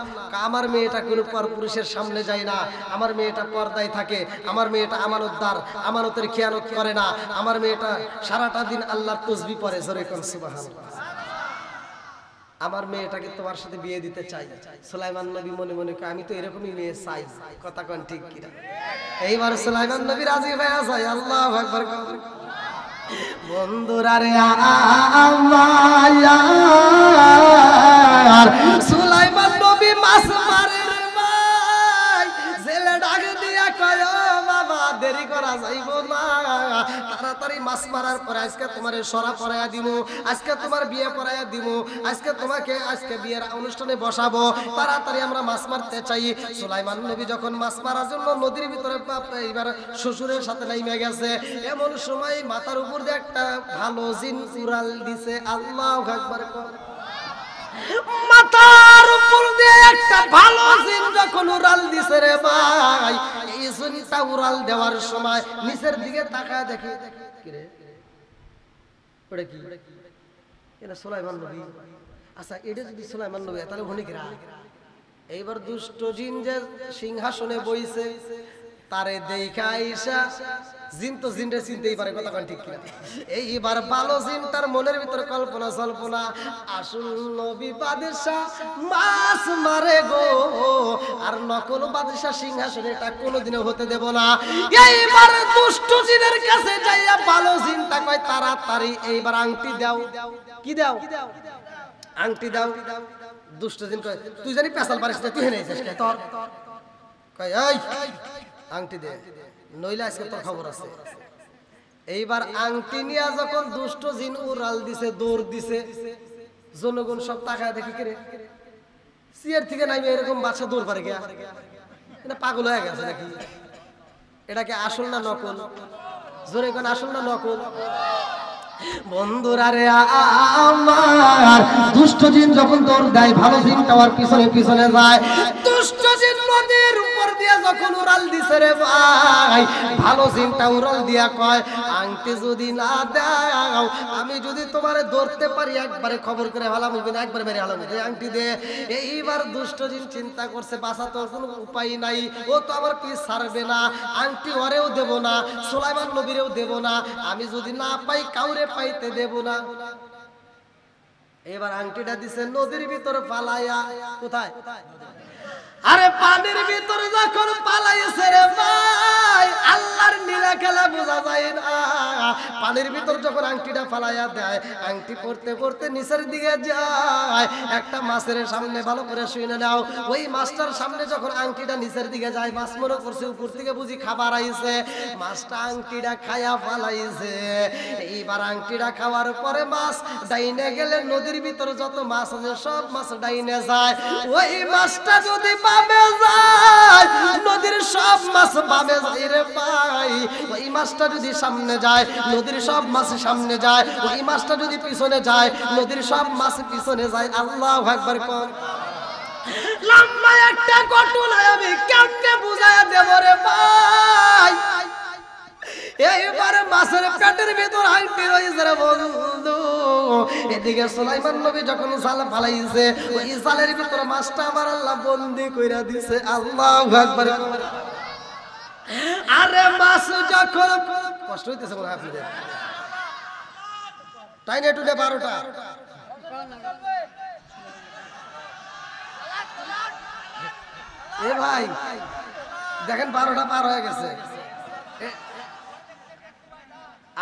আমার মেয়েটা কোনো পরপুরুষের সামনে যায় না, আমার মেয়েটা পর্দায় থাকে, আমার মেয়েটা আমানতদার, আমানতের খেয়ানত করে না, আমার মেয়েটা সারাটা দিন আল্লাহর তাসবিহ পড়ে। জোরে কোন সুবহানাল্লাহ। আমার মেয়েটাকে তোমার সাথে বিয়ে দিতে চাই। সুলাইমান নবী মনে মনে কয় আমি তো এরকমই মেয়ে চাই। কথা কোন ঠিক কিনা? এইবার সুলাইমান নবী রাজি হয়ে যায়। আল্লাহু আকবার। বন্ধুরা রে আমার সুলাইমান নবী মাছ মারে রে ভাই, জেলে ডাকে দিয়া কয় বাবা দেরি করা যাইব না, তাড়াতাড়ি মাছ মারার পরে আজকে তোমার সরা পরাইয়া দিব, আজকে তোমার বিয়ে পরাইয়া দিব, আজকে তোমাকে আজকে বিয়ের অনুষ্ঠানে বসাবো, তাড়াতাড়ি আমরা মাছ মারতে চাই। সুলাইমান নবী যখন মাছ মারার জন্য নদীর ভিতরে এবার শ্বশুরের সাথে নাইমে গেছে, এমন সময় মাথার উপর দিয়ে একটা ভালো জিন উড়াল দিছে। আল্লাহু আকবার। মাথার উপর দিয়ে একটা ভালো জিন যখন উড়াল দিছে রে ভাই, এই জিনটা উড়াল দেওয়ার সময় নিচের দিকে তাকায় দেখে কি রে ওটা কি? এটা সুলাইমান নবী। আচ্ছা এটা যদি সুলাইমান নবী তাহলে হনিকরা। এইবার দুষ্ট জিন যে সিংহাসনে বইছে তারে দেখা আইসা, জিন তো জিনরে চিনতেই পারে। কথা কোন ঠিক কিনা? এইবার ভালো জিন তার মনের ভিতরে কল্পনা জল্পনা, আসল নবী বাদশা মাছ মারে গো, আর নকল বাদশা সিংহাসনে এটা কোনোদিনও হতে দেব না। এইবার দুষ্ট জিনের কাছে যাইয়া ভালো জিনটা কয় তাড়াতাড়ি এইবার আংটি দাও। কি দাও? আংটি দাও। দুষ্ট জিন কয় তুই জানি পেশাল পারিস না, তুই হেনে আছিস কে তোর? কয় এই আংটি দে, নইলে আজকে তোর খবর আছে। এইবার আংটি নিয়ে যখন দুষ্ট জিন উড়াল দিছে, দৌড় দিছে, জনগণ সব তাকায় দেখি কে রে চেয়ার থেকে নাইবে এরকম বাচ্চা দৌড় পারে গিয়া, এটা পাগল হয়ে গেছে নাকি? এটা কি আসল না নকল? জোরে কোন আসল না নকল? বন্ধুরা রে আমার, দুষ্ট জিন যখন দৌড় দেয় ভালো জিনটা আর পিছনে পিছনে যায়। দুষ্ট জিন নদীর উপর দিয়ে যখন উড়াল দিছে রে ভাই, ভালো জিনটা উড়াল দিয়া কয় আংটি যদি না দাও, আমি যদি তোমারে ধরতে পারি একবারে খবর করে হালাম, একবারে মেরে হালাম, আংটি দে। এইবার দুষ্ট জিন চিন্তা করছে বাঁচা তো কোনো উপায় নাই, ও তো আমার পিছ ছাড়বে না, আংটি ওরেও দেব না, সুলাইমান নবীরেও দেব না, আমি যদি না পাই কাউরে পাইতে দেব না। এবার আংটিটা দিছে নদীর ভিতর পালাইয়া। কোথায়? আরে পানির ভিতরে যখন পালাইছে রে ভাই, আল্লাহর লীলা খেলা বোঝা যায় না। পানির ভিতর যখন আংটিটা ফালাইয়া দেয়, আংটি পড়তে পড়তে নিচের দিকে যায়, একটা মাছের সামনে ভালো করে শুনে নাও, ওই মাছটার সামনে যখন আংটিটা নিচের দিকে যায়, মাছ মনে করছে উপর থেকে বুঝি খাবার আইছে, মাছটা আংটিটা খায়া ফালাইছে। এইবার আংটিটা খাওয়ার পরে মাছ ডাইনে গেলে নদীর ভিতরে যত মাছ আছে সব মাছ ডাইনে যায়। ওই মাছটা যদি বামে যায়, নদীর সব মাছ বামে যায় রে ভাই। ওই মাছটা যদি সামনে যায়, নদীর সব মাছ সামনে যায়। ওই মাছটা যদি পিছনে যায়, নদীর সব মাছ পিছনে যায়। আল্লাহু আকবার কোন। লম্বা একটা ঘটনা আমি কেমনে বুঝায়া দেব রে ভাই। এইবারে মাছের পেটের ভিতর আংটি রয়েছে রে বন্ধু। এদিকে সুলাইমান নবী যখন জাল ফালাইছে, ওই জালের ভিতর মাছটা আমার আল্লাহ বন্দি কইরা দিছে। আল্লাহু আকবার। আরে মাছ যখন কষ্ট হইতেছে মনে হয় আপনাদের, তাই না? টুডে 12টা এ ভাই দেখেন 12টা পার হয়ে গেছে।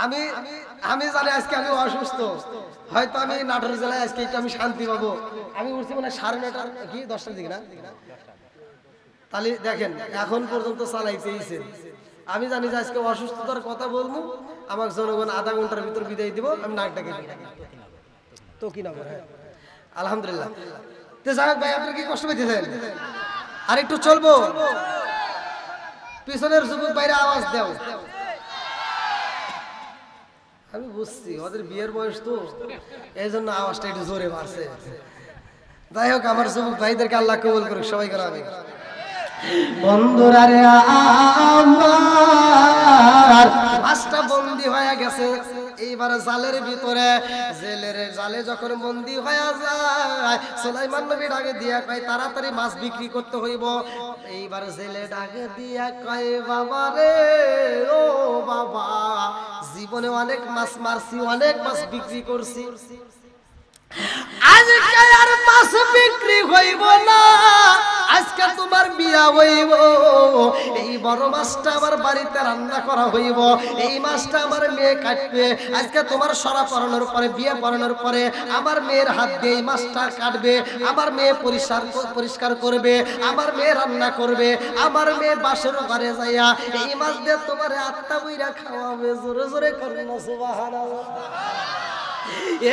আমি আমি জানি আজকে আমি অসুস্থ, হয়তো আমি নাটোর জেলায় আজকে একটু আমি শান্তি পাবো। আমি উঠছি মানে 9:30 কি 10টার দিকে না? তাহলে দেখেন এখন পর্যন্ত চালাইতেইছে। আমি জানি যে আজকে অসুস্থতার কথা বলবো, আমার জনগণ আধা ঘন্টার ভিতর বিদায় দিব, আমি নাকটাকে তো কি না হ্যাঁ আলহামদুলিল্লাহ। তো যাই হোক ভাই, আপনার কি কষ্ট পেতেছেন? আর একটু চলবো, পিছনের যুবক বাইরে আওয়াজ দাও। আমি বুঝছি ওদের বিয়ের বয়স তো, এই জন্য আওয়াজটা একটু জোরে মারছে। যাই হোক, আমার যুবক ভাইদেরকে আল্লাহ কবুল করুক, সবাই করে আমি। বন্ধুরা রে আমার, মাছটা বন্দি হয়ে গেছে এইবার জালের ভিতরে। জেলের জালে যখন বন্দি হয়ে যায়, সুলাইমান নবী ডাকে দিয়া কয় তাড়াতাড়ি মাছ বিক্রি করতে হইব। এইবার জেলে ডাকে দিয়া কয় বাবা রে, ও বাবা, জীবনে অনেক মাছ মারছি, অনেক মাছ বিক্রি করছি, আজকে আর মাছ বিক্রি হইব না, আজকে তোমার বিয়া হইব। এই বড় মাছটা আমার বাড়িতে রান্না করা হইব, এই মাছটা আমার মেয়ে কাটবে। আজকে তোমার সরা পরানোর পরে, বিয়ে পরানোর পরে আমার মেয়ের হাত দিয়ে এই মাছটা কাটবে, আমার মেয়ে পরিষ্কার করবে, আমার মেয়ে রান্না করবে, আমার মেয়ে বাসর ঘরে যাইয়া এই মাছ দিয়ে তোমার আত্মা বইরা খাওয়াবে। জোরে জোরে করুন না সুবহানাল্লাহ।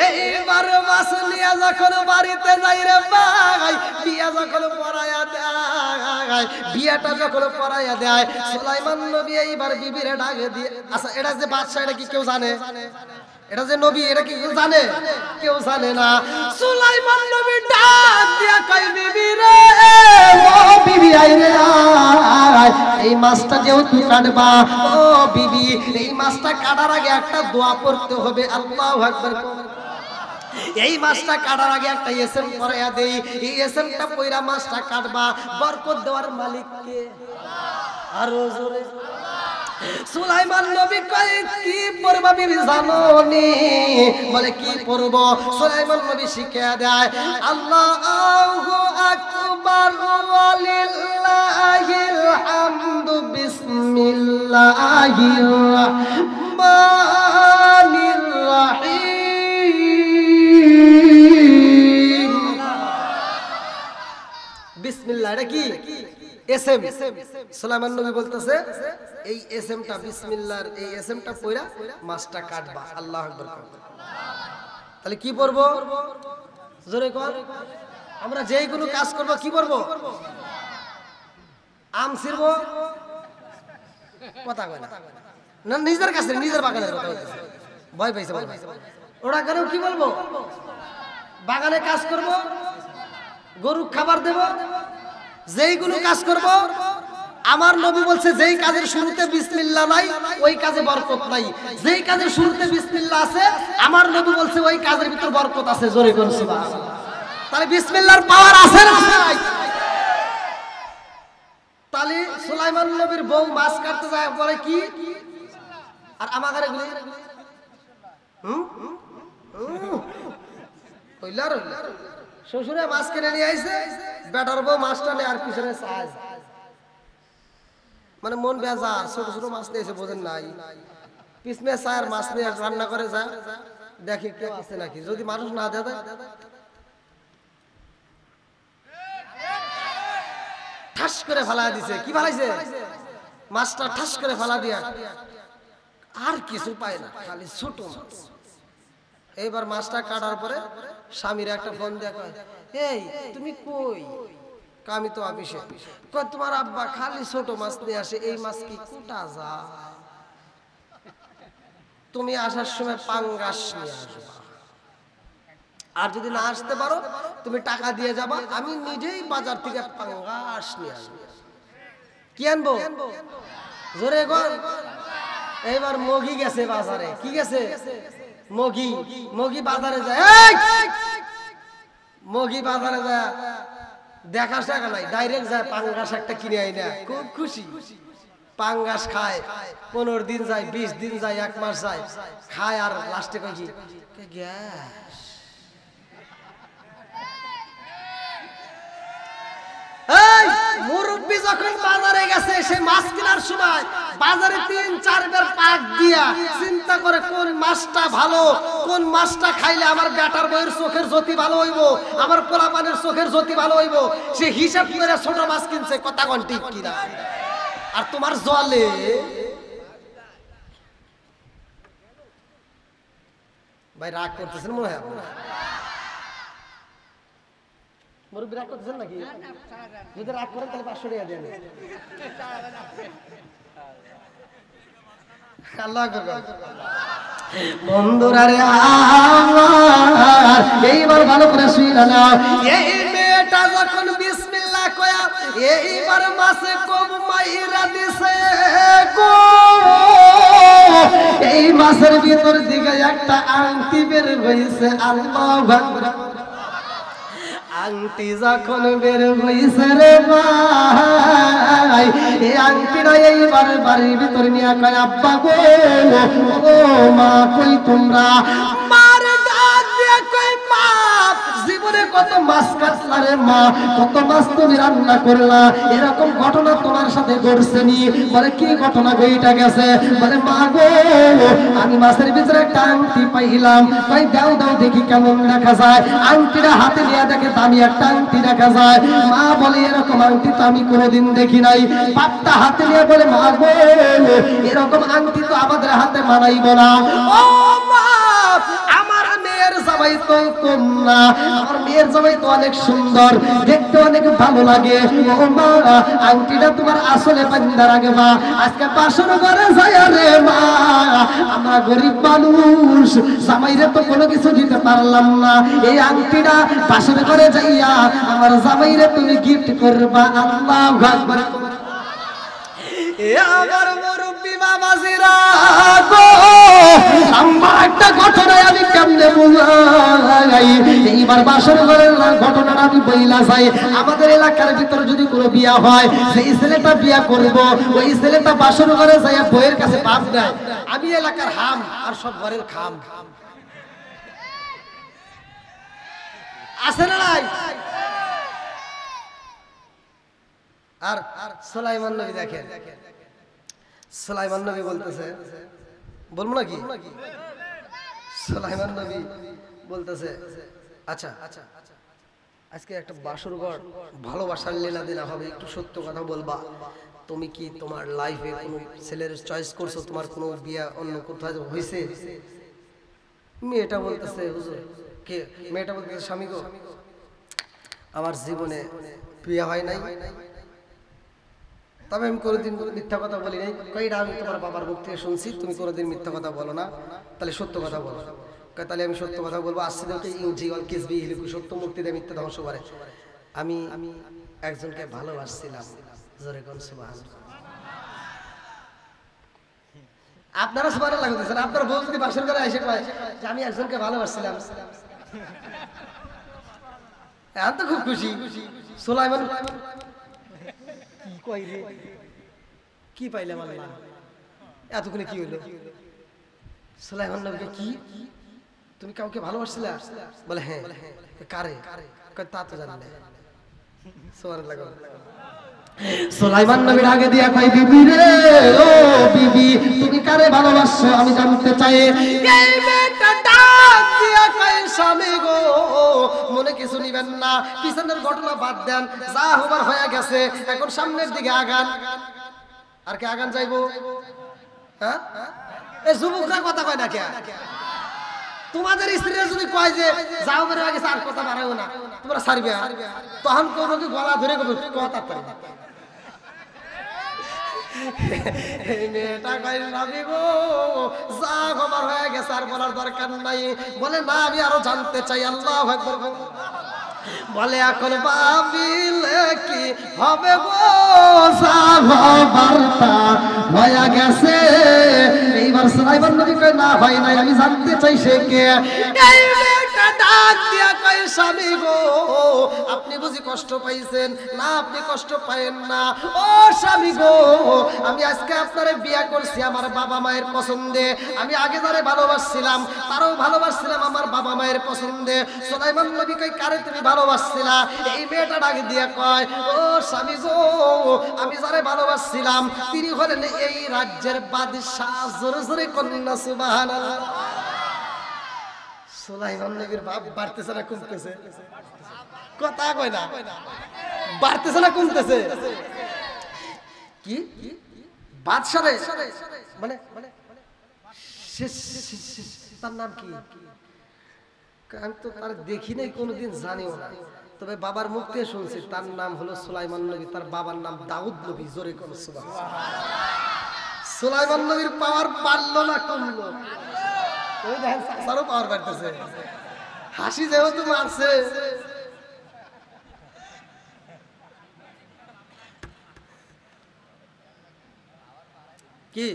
এইবার মাছ নিয়ে যখন বাড়িতে যাই রে ভাই, বিয়া যখন পড়াইয়া দেয়, বিয়াটা যখন পড়াইয়া দেয়, সুলাইমান নবী এইবার বিবিরে ডাকে দিয়ে, আচ্ছা এটা যে বাদশা, এটা কি কেউ জানে? এটা যে নবী, এটা কি কেউ জানে? কেউ জানে না। সুলাইমান নবী ডাক দিয়া কই বিবি রে, ও বিবি আইরে আয়, এই মাছটা যেহেতু কাটবা, ও বিবি এই মাছটা কাটার আগে একটা দোয়া পড়তে হবে। আল্লাহু আকবার। এই মাছটা কাটার আগে একটা এসএম পড়াইয়া দেই, এই এসএমটা পয়রা মাছটা কাটবা। বরকত দেওয়ার মালিক কে? আরো জোরে। সুলাইমান নবী কয় কি পড়বা বিবি জানো নি? বলে কি পড়ব? সুলাইমান নবী শিখিয়ে দেয় আল্লাহু আকবার ওয়ালিল্লাহ বিসমিল্লাহির রহমানির রহিম। বিসমিল্লাহ এটা কি? এসএম। সুলাইমান নবী বলতেছে এই এসএমটা বিসমিল্লাহর এই এসএমটা পড়া মাছটা কাটবা। আল্লাহু আকবার। তাহলে কি পড়ব? জোরে কর। আমরা যেই কোনো কাজ করব কি করব? আম ছিড়ব, কথা কয় না, নিজের কাছে নিজের বাগানের কথা বলতেছে। ভয় পাইছে ওরা কেন কি বলবো? বাগানে কাজ করব, গরু খাবার দেব, যেই কোনো কাজ করব। আমার নবী বলছে যেই কাজের শুরুতে বিসমিল্লাহ নাই ওই কাজে বরকত নাই, যেই কাজের শুরুতে বিসমিল্লাহ আছে আমার নবী বলছে ওই কাজের ভিতর বরকত আছে। জোরে কোন সুবহানাল্লাহ। তাহলে বিসমিল্লাহর পাওয়ার আছে না নাই? তাহলে সুলাইমান নবীর বউ মাছ কাটতে যায় বলে কি? আর আমাদের এগুলি শ্বশুরে মাছ কিনে নিয়ে আইছে, বেটার বউ মাছটা নিয়ে আর পিছনে চায়, মানে মন বেজার। ছোট ছোট মাছ নিয়েছে বোঝেন নাই, পিছনে চায় মাছ নিয়ে রান্না করে যায়, দেখি কেউ আছে নাকি। যদি মানুষ না দেয় ঠাস করে ফালা দিছে। কি ফালাইছে? মাছটা ঠাস করে ফালা দিয়া আর কিছু পায় না, খালি ছোট মাছ। এইবার মাছটা কাটার পরে স্বামীর একটা ফোন দেয়া কয়, এই তুমি কই? আমি তো অফিসে। কয় তোমার আব্বা খালি ছোট মাছ নিয়ে আসে, এই মাছ কি কোটা যায়? তুমি আসার সময় পাঙ্গাস নিয়ে আসবা, আর যদি না আসতে পারো তুমি টাকা দিয়ে যাবা, আমি নিজেই বাজার থেকে পাঙ্গাস নিয়ে আসবো। কি আনবো? জোরে গো। এইবার মগি গেছে বাজারে। কি গেছে? মগি। মগি বাজারে যায়, মগি বাজারে যায় দেখা টাকা নাই, ডাইরেক্ট যায় পাঙ্গাস একটা কিনে আই না। খুব খুশি। পাঙ্গাস খায়, 15 দিন যায়, 20 দিন যায়, 1 মাস যায়, খায় আর লাস্টে কয় কি? গ্যাস। মুরব্বী যখন বাজারে গেছে, সে মাছ কেনার সময় বাজারে 3-4 বার পাক দিয়া চিন্তা করে কোন মাছটা ভালো, কোন মাছটা খাইলে আমার বেটার বউয়ের চোখের জ্যোতি ভালো হইব, আমার পোলাপানের চোখের জ্যোতি ভালো হইব। সে হিসাব করে ছোট মাছ কিনছে। কথা কোন ঠিক কিনা? আর তোমার জলে ভাই রাগ করতেছেন মনে হয় আপনারা? মুরব্বী রাগ করতেছেন নাকি? যদি রাগ করেন তাহলে 500 টাকা দেন। আল্লাহ বন্ধুরা রে আমার এইবার ভালো করে শুইলা না। এই মেয়েটা যখন বিসমিল্লাহ কয়া এইবার মাছে কম মাইরা দিছে গো, এই মাছের ভিতর দিকে একটা আংটি বের হইছে। আল্লাহু আকবার। আংটি যখন বের হইছে রে ভাই, এই আংটিটা এইবার বাড়ির ভিতর নিয়ে কয়, আব্বা গো, ও মা কই তোমরা? মার ডাক দিয়ে কয়, মা জীবনে কত মাছ কাটলা রে মা, কত মাছ তুমি রান্না করলা, এরকম ঘটনা তোমার সাথে ঘটছেনি? বলে কি ঘটনা গইটা গেছে? বলে মা গো, আমি মাছের ভিতরে একটা আংটি পাইলাম। কই দাও দাও দেখি কেমন দেখা যায়। আংটিটা হাতে নিয়ে দেখে দামি একটা আংটি দেখা যায়। মা বলে এরকম আংটি তো আমি কোনোদিন দেখি নাই। বাপটা হাতে নিয়ে বলে মা গো, এরকম আংটি তো আমাদের হাতে মানাইব না। ও মা, আমার মেয়ের জামাই তো কম না, আমার মেয়ের জামাই তো অনেক সুন্দর, দেখতে অনেক ভালো লাগে। ও মা, আংটিটা তোমার আসলে বান্দার আগে মা, আজকে বাসর ঘরে যায় রে মা, আমরা গরিব মানুষ, জামাইরে তো কোনো কিছু দিতে পারলাম না, এই আংটিটা বাসর ঘরে যাইয়া আমার জামাইরে তুমি গিফট করবা। আল্লাহু আকবার। আমার মুরব্বী বাবাজিরা গো, আমার একটা ঘটনা আমি কেমনে বুঝাই। এইবার বাসর ঘরের ঘটনাটা আমি বইলা যাই। আমাদের এলাকার ভিতরে যদি কোনো বিয়া হয়, সেই ছেলেটা বিয়া করব, ওই ছেলেটা বাসর ঘরে যাই বইয়ের কাছে বাপ দেয়, আমি এলাকার হাম আর সব ঘরের খাম। আছে না নাই? আর সুলাইমান নবী দেখেন, সুলাইমান নবী বলতেছে, বলবো নাকি? সুলাইমান নবী বলতেছে, আচ্ছা আজকে একটা বাসর ঘর ভালোবাসার লীলা দিলা হবে, একটু সত্য কথা বলবা, তুমি কি তোমার লাইফে কোনো ছেলের চয়েস করছো? তোমার কোনো বিয়ে অন্য কোথাও হয়েছে? মেয়েটা বলতেছে, হুজুর কে? মেয়েটা বলতেছে, স্বামী গো, আমার জীবনে বিয়ে হয় নাই, তবে আমি কোনোদিন মিথ্যা কথা বলি নাই। কইটা আমি তোমার বাবার মুখ থেকে শুনছি, তুমি কোনোদিন মিথ্যা কথা বলো না, তাহলে সত্য কথা বলো। তাহলে আমি সত্য কথা বলবো। আসছে ইংজি অল কিসবি হিলুকু, সত্য মুক্তি দেয় মিথ্যা ধ্বংস করে। আমি একজনকে ভালোবাসছিলাম। জোরে কোন সুবহানাল্লাহ। আপনারা সুবহানাল্লাহ বলতেছেন, আপনার বউ যদি বাসর করে এসে কয় যে আমি একজনকে ভালোবাসছিলাম, এখন তো খুব খুশি। সুলাইমান কি কই রে, কি পাইলাম আল্লাহ, এতক্ষণে কি হইলো? সুলাইমান নবীকে, কি তুমি কাউকে ভালোবাসছিলে? বলে হ্যাঁ। কারে? তা তো জানি না। সুবহানাল্লাহ। সুলাইমান নবীর আগে দিয়া কই, বিবি রে, ও বিবি, তুমি কারে ভালোবাসছো আমি জানতে চাই। এই মেয়েটা ডাক দিয়া কই, স্বামী গো, মনে কিছু নিবেন না, পিছনের ঘটনা বাদ দেন, যা হবার হয়ে গেছে, এখন সামনের দিকে আগান। আর কে আগান যাইবো? হ্যাঁ, এই যুবকরা কথা কয় না কে? তোমাদের স্ত্রীরা যদি কয় যে যাও বের আগে আর কথা বাড়াও না, তোমরা ছাড়বে, তখন কোনো কি গলা ধরে কথা পারে। মেয়েটা কয়, স্বামী গো, যা খবর হয়ে গেছে আর বলার দরকার নাই। বলে না, আমি আরো জানতে চাই। আল্লাহু আকবার। বলে এখন ভাবিলে কি হবে গো, বার্তা হয়ে গেছে। এইবার সুলাইমান নবী কয়, না হয় নাই, আমি জানতে চাই সে কে। এই মেয়েটা ডাক দিয়া কয়, স্বামী গো, আপনি বুঝি কষ্ট পাইছেন? না, আপনি কষ্ট পায়েন না। ও স্বামী গো, আমি আজকে আপনারে বিয়ে করছি আমার বাবা মায়ের পছন্দে। আমি আগে যারে ভালোবাসছিলাম তারও ভালোবাসছিলাম আমার বাবা মায়ের পছন্দে। সুলাইমান নবী কয়, কারে তুমি ভালোবাসছিলা? এই মেয়েটা ডাক দিয়া কয়, ও স্বামী গো, আমি যারে ভালোবাসছিলাম তিনি হলেন এই রাজ্যের বাদশাহ। জোরে জোরে কন্যা সুবহানাল্লাহ। সুলাইমান নবীর বাপ বাড়তেছে না কমতেছে? কথা কয় না, বাড়তেছে না কমতেছে? কি বাদশাহ মানে তার নাম কি? আমি তো তার দেখি নাই, কোনোদিন জানিও না, তবে বাবার মুখ থেকে শুনছি তার নাম হলো সুলাইমান নবী, তার বাবার নাম দাউদ নবী। জোরে কোন সুবহানাল্লাহ। সুলাইমান নবীর পাওয়ার বাড়লো না কমলো? ওই দেখেন সারও পাওয়ার বাড়তেছে, হাসি যেহেতু মারছে। কি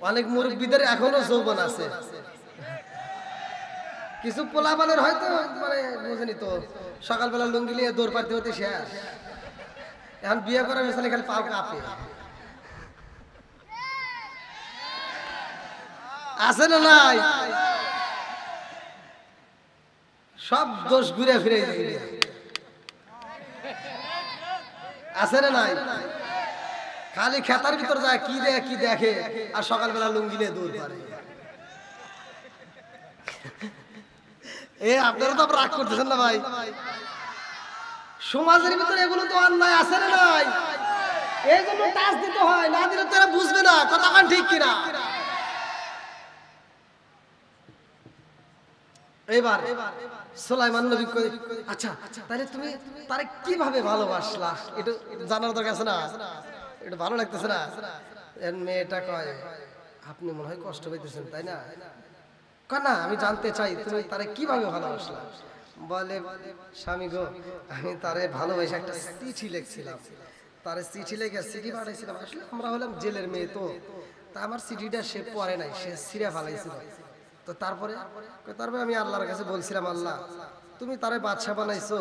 অনেক মুরব্বীদের এখনো যৌবন আছে, কিছু পোলাপানের হয়তো মানে বুঝেনি তো, সকালবেলা লুঙ্গি নিয়ে দৌড় পাড়তে হতে শেষ। এখন বিয়ে করা মেশালে খালি পাও কাঁপে। আছে না নাই? সব দোষ ঘুরে ফিরে আছে না নাই? খালি খেতার ভিতর যায়, কি দেখে কি দেখে, আর সকালবেলা লুঙ্গি নিয়ে দৌড় পারে। এ আপনারা তো রাগ করতেছেন না ভাই? সমাজের ভিতরে এগুলো তো অন্যায়, আছে না নাই? এই জন্য টাচ দিতে হয়, না দিলে তারা বুঝবে না কথা কান ঠিক কিনা। এবার সুলাইমান নবী কই, আচ্ছা তাহলে তুমি তারে কিভাবে ভালোবাসলা এটা জানার দরকার আছে না? এটা ভালো লাগতেছে না? মেয়েটা কয়, আপনি মনে হয় কষ্ট পাইতেছেন তাই না? না, আমি জানতে চাই তুমি তারে কিভাবে ভালোবাসলা। বলে, স্বামী গো, আমি তারে ভালোবেসে একটা চিঠি লিখছিলাম, তারে চিঠি লিখে চিঠি পাঠাইছিলাম। আসলে আমরা হলাম জেলের মেয়ে, তো তা আমার চিঠিটা সে পড়ে নাই, সে ছিঁড়ে ফেলাইছিল। তো তারপরে আমি আল্লাহর কাছে বলছিলাম, আল্লাহ তুমি তারে বাদশা বানাইছো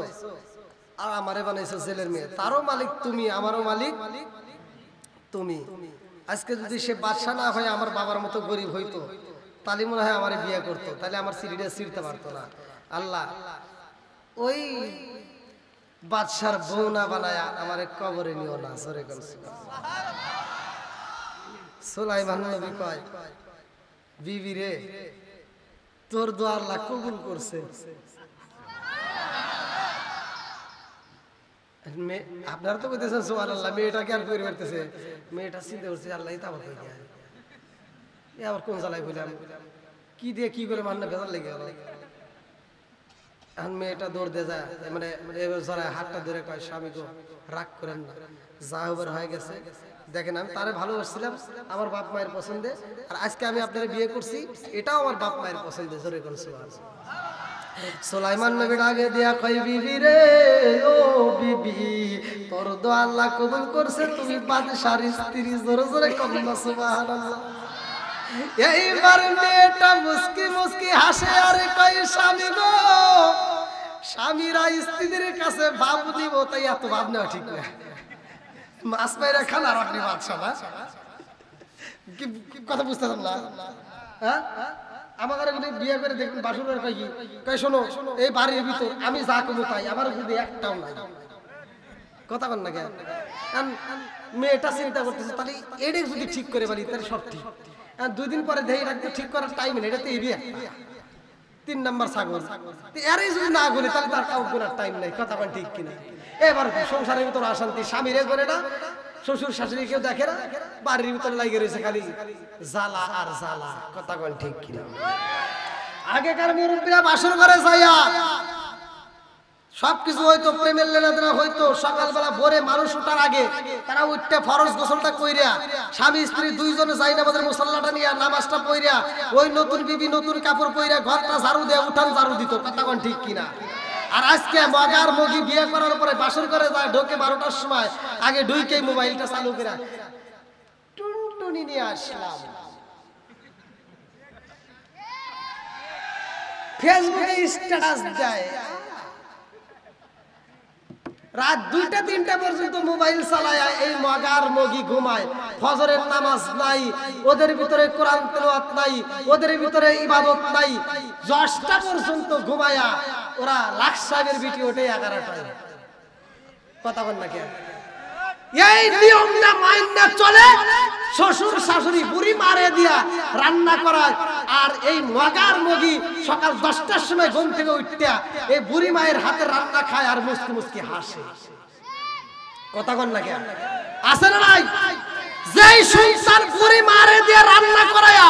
আর আমারে বানাইছো জেলের মেয়ে, তারও মালিক তুমি, আমারও মালিক তুমি। আজকে যদি সে বাদশা না হয় আমার বাবার মতো গরিব হইতো, তাহলে মনে হয় আমার বিয়ে করতো, তাহলে আমার চিঠিটা ছিঁড়তে পারতো না। আল্লাহ ওই বাদশার বউ না বানায়া আমার কবরে নিও না। সুলাইমান নবী কয় বিবি রে তোর দোয়া আল্লাহ কবুল করছে। আপনারা তো কইতেছেন সুবহানাল্লাহ, মেয়েটাকে আর করে বেরতেছে, মেয়েটা চিন্তা করছে আল্লাহ এটা আবার কই যায়, এ আবার কোন জ্বালায় বললাম, কি দিয়ে কি করে মান্না ভেজাল লেগে গেল। এখন মেয়েটা দৌড় দিয়ে যায়, মানে জড়ায় হাতটা ধরে কয় স্বামী গো রাগ করেন না, যা হবার হয়ে গেছে। দেখেন আমি তারে ভালোবাসছিলাম আমার বাপ মায়ের পছন্দে, আর আজকে আমি আপনারা বিয়ে করছি এটাও আমার বাপ মায়ের পছন্দে। জোরে কোন সুবহানাল্লাহ। সুলাইমান নবী ডাকে দিয়া কই বিবি রে ও বিবি তোর দোয়া আল্লাহ কবুল করছে, তুমি বাদশার স্ত্রী। জোরে জোরে কইনা সুবহানাল্লাহ। এইবার মেয়েটা মুস্কি মুস্কি হাসে আর কই স্বামী গো, স্বামীরা স্ত্রীদের কাছে ভাব দিব তাই এত ভাব নেওয়া ঠিক না। মাছ মাইরা খান আর আপনি বাদশা না, কি কথা বুঝতেছেন না? হ্যাঁ আমাদের বিয়ে করে দেখুন বাসুরের কই কি কই শোনো এই বাড়ির ভিতর আমি যা কমু তাই আমার যদি একটাও নাই। কথা বল না কেন? মেয়েটা চিন্তা করতেছে তাহলে এডে যদি ঠিক করে বলি তাহলে সব ঠিক। দুই দিন পরে দেই রাখতে ঠিক করার টাইম নেই, এটা তো এই বিয়ে 3 নাম্বার ছাগল, এরই যদি না গলে তাহলে তার কাউ করার টাইম নেই। কথা বল ঠিক কিনা? এবার সংসারের ভিতর অশান্তি, স্বামীরে করে না, শ্বশুর শাশুড়ি কেউ দেখে না, বাড়ির ভিতরে লাগে রয়েছে খালি জ্বালা আর জ্বালা। কথা বল ঠিক কিনা? আগেকার মুরব্বীরা বাসর করে যাইয়া সবকিছু হয়তো প্রেমের লেনাদেনা হয়তো সকালবেলা ভোরে মানুষ ওঠার আগে তারা উঠতে ফরজ গোসলটা কইরা স্বামী স্ত্রী দুইজনে যাই নামাজের মুসাল্লাটা নিয়ে নামাজটা পইরা ওই নতুন বিবি নতুন কাপড় পইরা ঘরটা ঝাড়ু দিয়ে উঠান ঝাড়ু দিত। কথা কোন ঠিক কিনা? আর আজকে মগার মগি বিয়ে করার পরে বাসর করে যায় ঢোকে 12টার সময়, আগে ঢুকেই মোবাইলটা চালু করে টুনটুনি নিয়ে আসলাম, ফেসবুকে স্ট্যাটাস দেয়, রাত 2টা 3টা পর্যন্ত মোবাইল চালায় এই মগার মগি ঘুমায়। ফজরের নামাজ নাই, ওদের ভিতরে কোরআন তেলাওয়াত নাই, ওদের ভিতরে ইবাদত নাই, 10টা পর্যন্ত ঘুমায়া ওরা লাখ সাহেবের বিটি ওঠে 11টায়। কথা বল না কেন? এই নিয়মটা মাইন্না চলে, শ্বশুর শাশুড়ি বুড়ি মারে দিয়া রান্না করায়, আর এই মগার মগি সকাল 10টার সময় ঘুম থেকে উঠতে এই বুড়ি মায়ের হাতে রান্না খায় আর মুস্কি মুস্কি হাসে। কথা বল না কেন? আছে না নাই? যেই সংসার বুড়ি মারে দিয়ে রান্না করায়া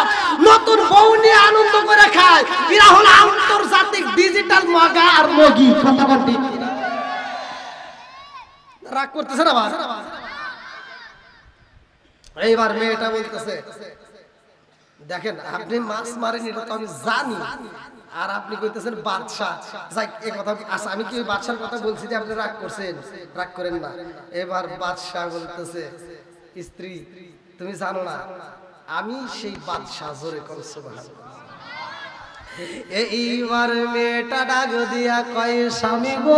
নতুন বউ নিয়ে আনন্দ করে খায়, এরা হলো আন্তর্জাতিক ডিজিটাল মগা আর মগি। কথা বল ঠিক কিনা? রাগ করতেছে না? এইবার মেয়েটা বলতেছে দেখেন আপনি মাছ মারেন এটা তো আমি জানি, আর আপনি কইতেছেন বাদশা। যাই এই কথা আচ্ছা আমি কি ওই বাদশার কথা বলছি যে আপনি রাগ করছেন? রাগ করেন না। এবার বাদশা বলতেছে স্ত্রী তুমি জানো না আমি সেই বাদশা। জোরে কোন সুবহানাল্লাহ। এইবার মেয়েটা ডাক দিয়া কয় স্বামী গো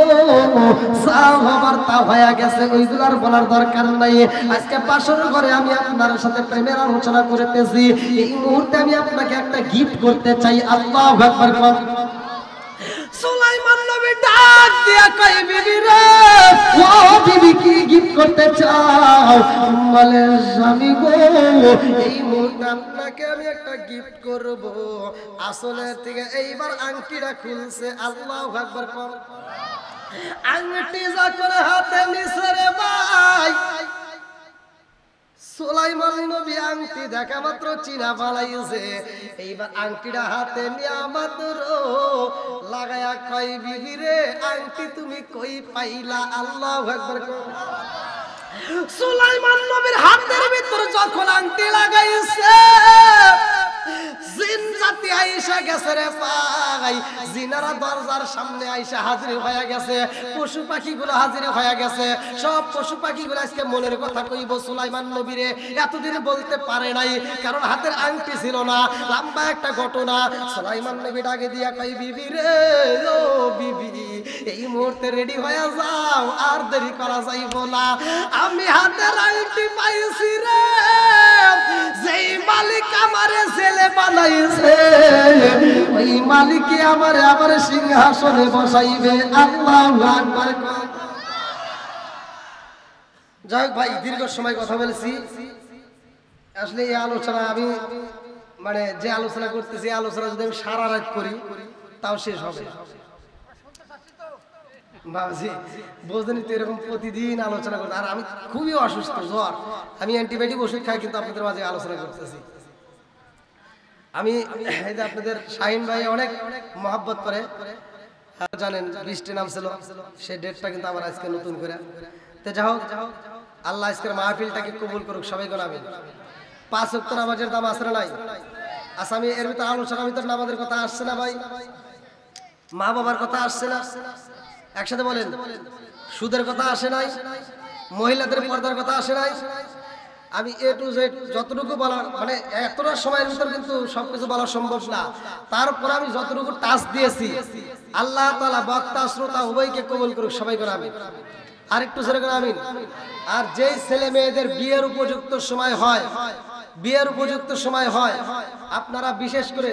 সাও হবার তা হয়ে গেছে, ওইগুলার বলার দরকার নাই। আজকে বাসর ঘরে আমি আপনার সাথে প্রেমের আলোচনা করতেছি, এই মুহূর্তে আমি আপনাকে একটা গিফট করতে চাই। আল্লাহু আকবার। সুলাইমান নবী ডাক দিয়া কয় বিবি রে ও বিবি কি গিফট করতে চাও? বলে স্বামী গো এই মুহূর্তে আপনাকে আমি একটা গিফট করব। আসলে থেকে এইবার আংটিটা খুলছে। আল্লাহু আকবার। কম আংটি যখন হাতে নিছে রে ভাই, সুলাইমান নবী আংটি দেখা মাত্র চিনা পালাইছে। এইবার আংটিটা হাতে নিয়া মাত্র লাগায়া কয় বিবি রে আংটি তুমি কই পাইলা? আল্লাহু আকবার। সুলাইমান নবীর হাতের ভিতর যখন আংটি লাগাইছে জিন জাতি আইসা গেছে রে ভাই, জিনারা দরজার সামনে আইসা হাজির হয়ে গেছে, পশু পাখিগুলো হাজির হয়ে গেছে। সব পশু পাখিগুলো আজকে মনের কথা কইব সুলাইমান নবীরে এতদিন বলতে পারে নাই, কারণ হাতের আংটি ছিল না। লম্বা একটা ঘটনা। সুলাইমান নবী ডাকে দিয়া কই বিবি রে ও বিবি এই মুহূর্তে রেডি হয়ে যাও, আর দেরি করা যাইব না। আমি হাতের আংটি পাইছি রে, যেই মালিক আমারে ছেলে বানাইছে ওই মালিকই আমারে আমার সিংহাসনে বসাইবে। আল্লাহু আকবার। যাই ভাই দীর্ঘ সময় কথা বলেছি, আসলে এই আলোচনা আমি মানে যে আলোচনা করতেছি আলোচনা যদি আমি সারা রাত করি তাও শেষ হবে বাবাজি বোঝেনি তো এরকম প্রতিদিন আলোচনা করতে আর আমি খুবই অসুস্থ জ্বর আমি অ্যান্টিবায়োটিক ওষুধ খাই কিন্তু আপনাদের মাঝে আলোচনা করতেছি আমি এই যে আপনাদের শাহিন ভাই অনেক মহব্বত করে জানেন বৃষ্টি নামছিল সেই ডেটটা কিন্তু আবার আজকে নতুন করে তো যাই হোক আল্লাহ আজকের মাহফিলটাকে কবুল করুক সবাই কোন আমিন 5 ওয়াক্ত নামাজের দাম আছে না নাই আচ্ছা আমি এর ভিতরে আলোচনার ভিতরে নামাজের কথা আসছে না ভাই মা বাবার কথা আসছে না একসাথে বলেন সুদের কথা আসে নাই মহিলাদের পর্দার কথা আসে নাই আমি এ টু জেড যতটুকু বলার মানে এতটা সময়ের ভিতর কিন্তু সবকিছু বলা সম্ভব না তারপর আমি যতটুকু টাচ দিয়েছি আল্লাহ তাআলা বক্তা শ্রোতা উভয়কে কবুল করুক সবাই করে আমিন আর একটু জোরে করে আমিন আর যেই ছেলে মেয়েদের বিয়ের উপযুক্ত সময় হয় বিয়ের উপযুক্ত সময় হয় আপনারা বিশেষ করে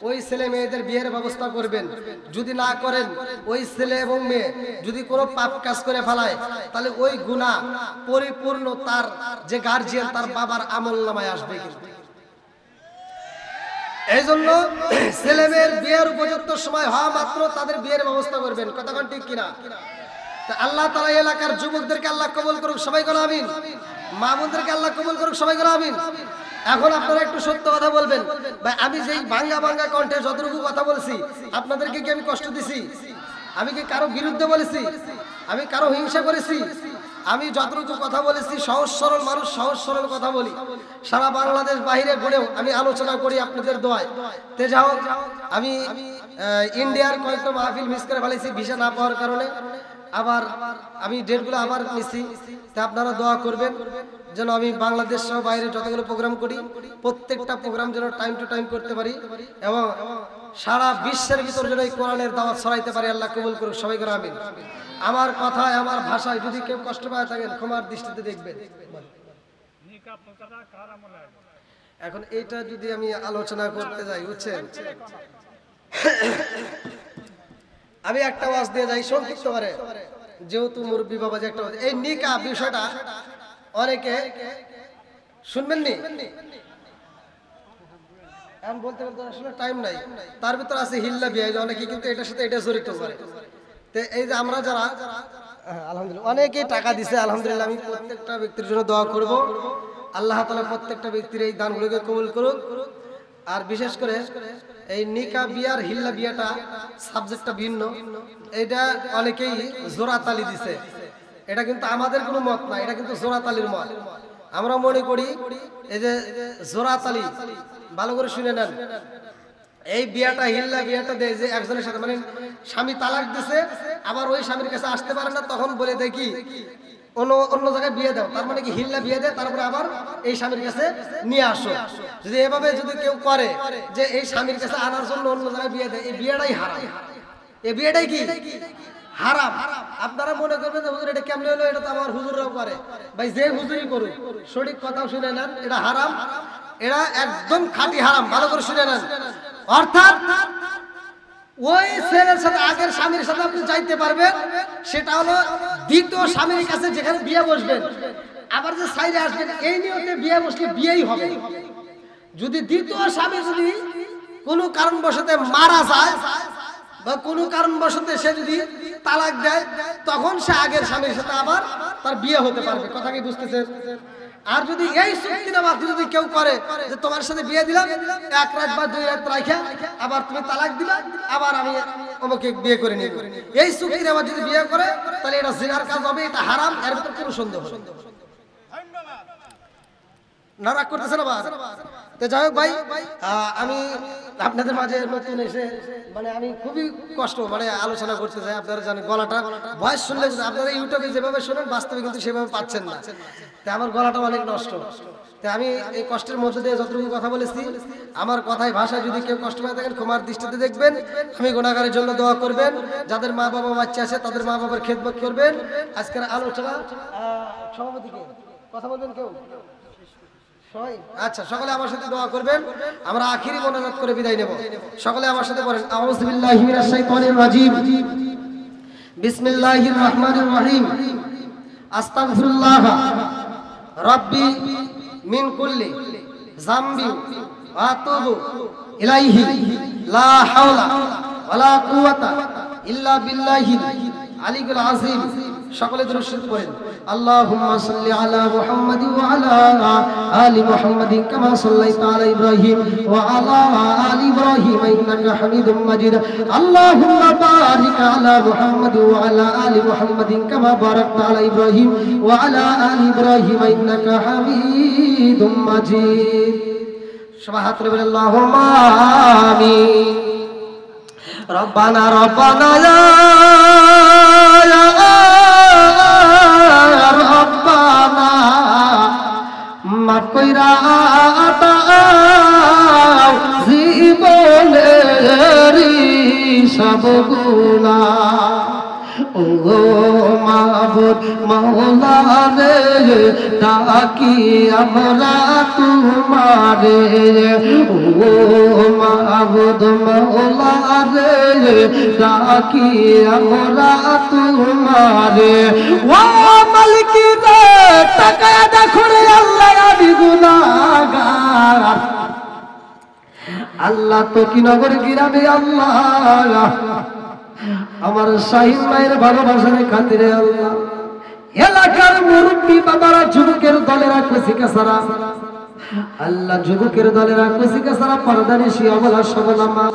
ওই ছেলে মেয়েদের বিয়ের ব্যবস্থা করবেন যদি না করেন ওই ছেলে এবং মেয়ে যদি কোনো পাপ কাজ করে ফেলায় তাহলে ওই গুনাহ পরিপূর্ণ তার যে গার্জিয়ান তার বাবার আমলনামায় আসবে কিন্তু এই জন্য ছেলে মেয়ের বিয়ের উপযুক্ত সময় হওয়া মাত্র তাদের বিয়ের ব্যবস্থা করবেন কতক্ষণ ঠিক কিনা তা আল্লাহ তাআলা এলাকার যুবকদেরকে আল্লাহ কবুল করুক সবাই বলো আমিন মা বোনদেরকে আল্লাহ কবুল করুক সবাই বলো আমিন এখন আপনারা একটু সত্য কথা বলবেন ভাই আমি যেই ভাঙ্গা ভাঙ্গা কণ্ঠে যতটুকু কথা বলছি আপনাদেরকে কি আমি কষ্ট দিছি আমি কি কারো বিরুদ্ধে বলেছি আমি কারো হিংসা করেছি আমি যতটুকু কথা বলেছি সহজ সরল মানুষ সহজ সরল কথা বলি সারা বাংলাদেশ বাইরে ঘুরেও আমি আলোচনা করি আপনাদের দোয়ায় তে যাও আমি ইন্ডিয়ার কয়েকটা মাহফিল মিস করে ফেলেছি ভিসা না পাওয়ার কারণে আবার আমি ডেটগুলো আবার নিছি তা আপনারা দোয়া করবেন যেন আমি বাংলাদেশ সহ বাইরে যতগুলো প্রোগ্রাম করি প্রত্যেকটা প্রোগ্রাম যেন টাইম টু টাইম করতে পারি এবং সারা বিশ্বের ভিতর যেন এই কোরআনের দাওয়াত ছড়াইতে পারি আল্লাহ কবুল করুক সবাই করে আমিন আমার কথায় আমার ভাষায় যদি কেউ কষ্ট পায় থাকেন ক্ষমার দৃষ্টিতে দেখবেন এখন এইটা যদি আমি আলোচনা করতে যাই বুঝছেন আমি একটা ওয়াজ দিয়ে যাই সংক্ষিপ্ত করে যেহেতু মুরব্বী বাবা যে একটা এই নিকাহ বিষয়টা অনেকে শুনবেন নি এখন বলতে বলতে আসলে টাইম নাই তার ভিতর আছে হিল্লা বিয়ে অনেকে কিন্তু এটার সাথে এটা জড়িত করে তো এই যে আমরা যারা আলহামদুলিল্লাহ অনেকে টাকা দিছে আলহামদুলিল্লাহ আমি প্রত্যেকটা ব্যক্তির জন্য দোয়া করব আল্লাহ তাআলা প্রত্যেকটা ব্যক্তির এই দানগুলোকে কবুল করুক আর বিশেষ করে এই নিকাহ বিয়ার হিল্লা বিয়াটা সাবজেক্টটা ভিন্ন এটা অনেকেই জোড়াতালি দিছে এটা কিন্তু আমাদের কোনো মত না এটা কিন্তু জোড়াতালির মত আমরা মনে করি এই যে জোড়াতালি ভালো করে শুনে নেন এই বিয়াটা হিল্লা বিয়াটা দেয় যে একজনের সাথে মানে স্বামী তালাক দিছে আবার ওই স্বামীর কাছে আসতে পারে না তখন বলে দেয় কি অন্য জায়গায় বিয়ে দাও তার মানে কি হিল্লা বিয়ে দেয় তারপরে আবার এই স্বামীর কাছে নিয়ে আসো যদি এভাবে যদি কেউ করে যে এই স্বামীর কাছে আনার জন্য অন্য জায়গায় বিয়ে দেয় এই বিয়েটাই হারাম এই বিয়েটাই কি হারাম আপনারা মনে করবেন যে হুজুর এটা কেমনে হলো এটা তো আমার হুজুররাও করে ভাই যে হুজুরই করুক সঠিক কথা শুনে নেন এটা হারাম এটা একদম খাঁটি হারাম ভালো করে শুনে নেন অর্থাৎ ওই ছেলের সাথে আগের স্বামীর সাথে আপনি যাইতে পারবেন সেটা হলো দ্বিতীয় স্বামীর কাছে যেখানে বিয়ে বসবেন আবার যে সাইডে আসবেন এই নিয়তে বিয়ে বসলে বিয়েই হবে যদি দ্বিতীয় স্বামী যদি কোনো কারণবশতে মারা যায় বা কোনো কারণবশতে সে যদি তালাক দেয় তখন সে আগের স্বামীর সাথে আবার তার বিয়ে হতে পারবে কথা কি বুঝতেছেন আর যদি এই চুক্তিনামা যদি কেউ করে যে তোমার সাথে বিয়ে দিলাম 1 রাত বা 2 রাত রাখা আবার তুমি তালাক দিবা আবার আমি ওকে বিয়ে করে নিব এই চুক্তিনামা যদি বিয়ে করে তাহলে এটা জিনার কাজ হবে এটা হারাম এর ভিতর কোনো সন্দেহ নেই না রাগ করতেছ না বাবা তো যাই হোক ভাই আমি আপনাদের মাঝে নতুন এসে মানে আমি খুবই কষ্ট মানে আলোচনা করতে চাই আপনারা জানেন গলাটা ভয়েস শুনলে আপনারা ইউটিউবে যেভাবে শোনেন বাস্তবে কিন্তু সেভাবে পাচ্ছেন না তাই আমার গলাটা অনেক নষ্ট তাই আমি এই কষ্টের মধ্যে দিয়ে যতটুকু কথা বলেছি আমার কথায় ভাষায় যদি কেউ কষ্ট পায় থাকেন ক্ষমার দৃষ্টিতে দেখবেন আমি গুনাহগারের জন্য দোয়া করবেন যাদের মা বাবা বাচ্চা আছে তাদের মা বাবার খেদমত করবেন আজকের আলোচনা সভাপতিকে কথা বলবেন কেউ আচ্ছা সকলে আমার সাথে দোয়া করবেন আমরা আখিরি মোনাজাত করে বিদায় নেব সকলে আমার সাথে বলেন আউযু বিল্লাহি মিনাশ শাইতানির রাজীম বিসমিল্লাহির রহমানির রহিম আস্তাগফিরুল্লাহ রাব্বি মিন কুল্লি জামবি ওয়া আতুবু ইলাইহি লা হাওলা ওয়ালা কুওয়াতা ইল্লা বিল্লাহিল আলিয়্যিল আযীম। সকলে দরুদ শরীফ পড়েন। আল্লাহুম্মা সাল্লি আলা মুহাম্মাদি ওয়া আলা আলি মুহাম্মাদিন কামা সাল্লাইতা আলা ইব্রাহিম ওয়া আলা আলি ইব্রাহিম ইন্নাকা হামিদুম মাজিদ। আল্লাহুম্মা বারিক আলা মুহাম্মাদি ওয়া আলা আলি মুহাম্মাদিন কামা বারাকতা আলা ইব্রাহিম ওয়া আলা আলি ইব্রাহিম ইন্নাকা হামিদুম মাজিদ। সবাই হাত তুলে বলেন আল্লাহুম্মা আমিন। রব্বানা রব্বানা রব্বানা মাফ কইরা দাও জীবনের সব গুনাহ। ও মাবুদ মওলা রে ডাকি আমরা তোমারে। ও মাবুদ মওলা রে ডাকি আমরা তোমারে। ও মালিক রে তাকায়া দেখো রে আল্লাহ আমি গুনাহগার। আল্লাহ তো কি নগর গিরাবে আল্লাহ আমার শাহিন মায়ের ভালোবাসার খাতিরে আল্লাহ এলাকার মুরব্বী বাবারা যুবকের দলেরা কচিকা সারা আল্লাহ যুবকের দলেরা কচিকা সারা পর্দানিশী অবলা সবলা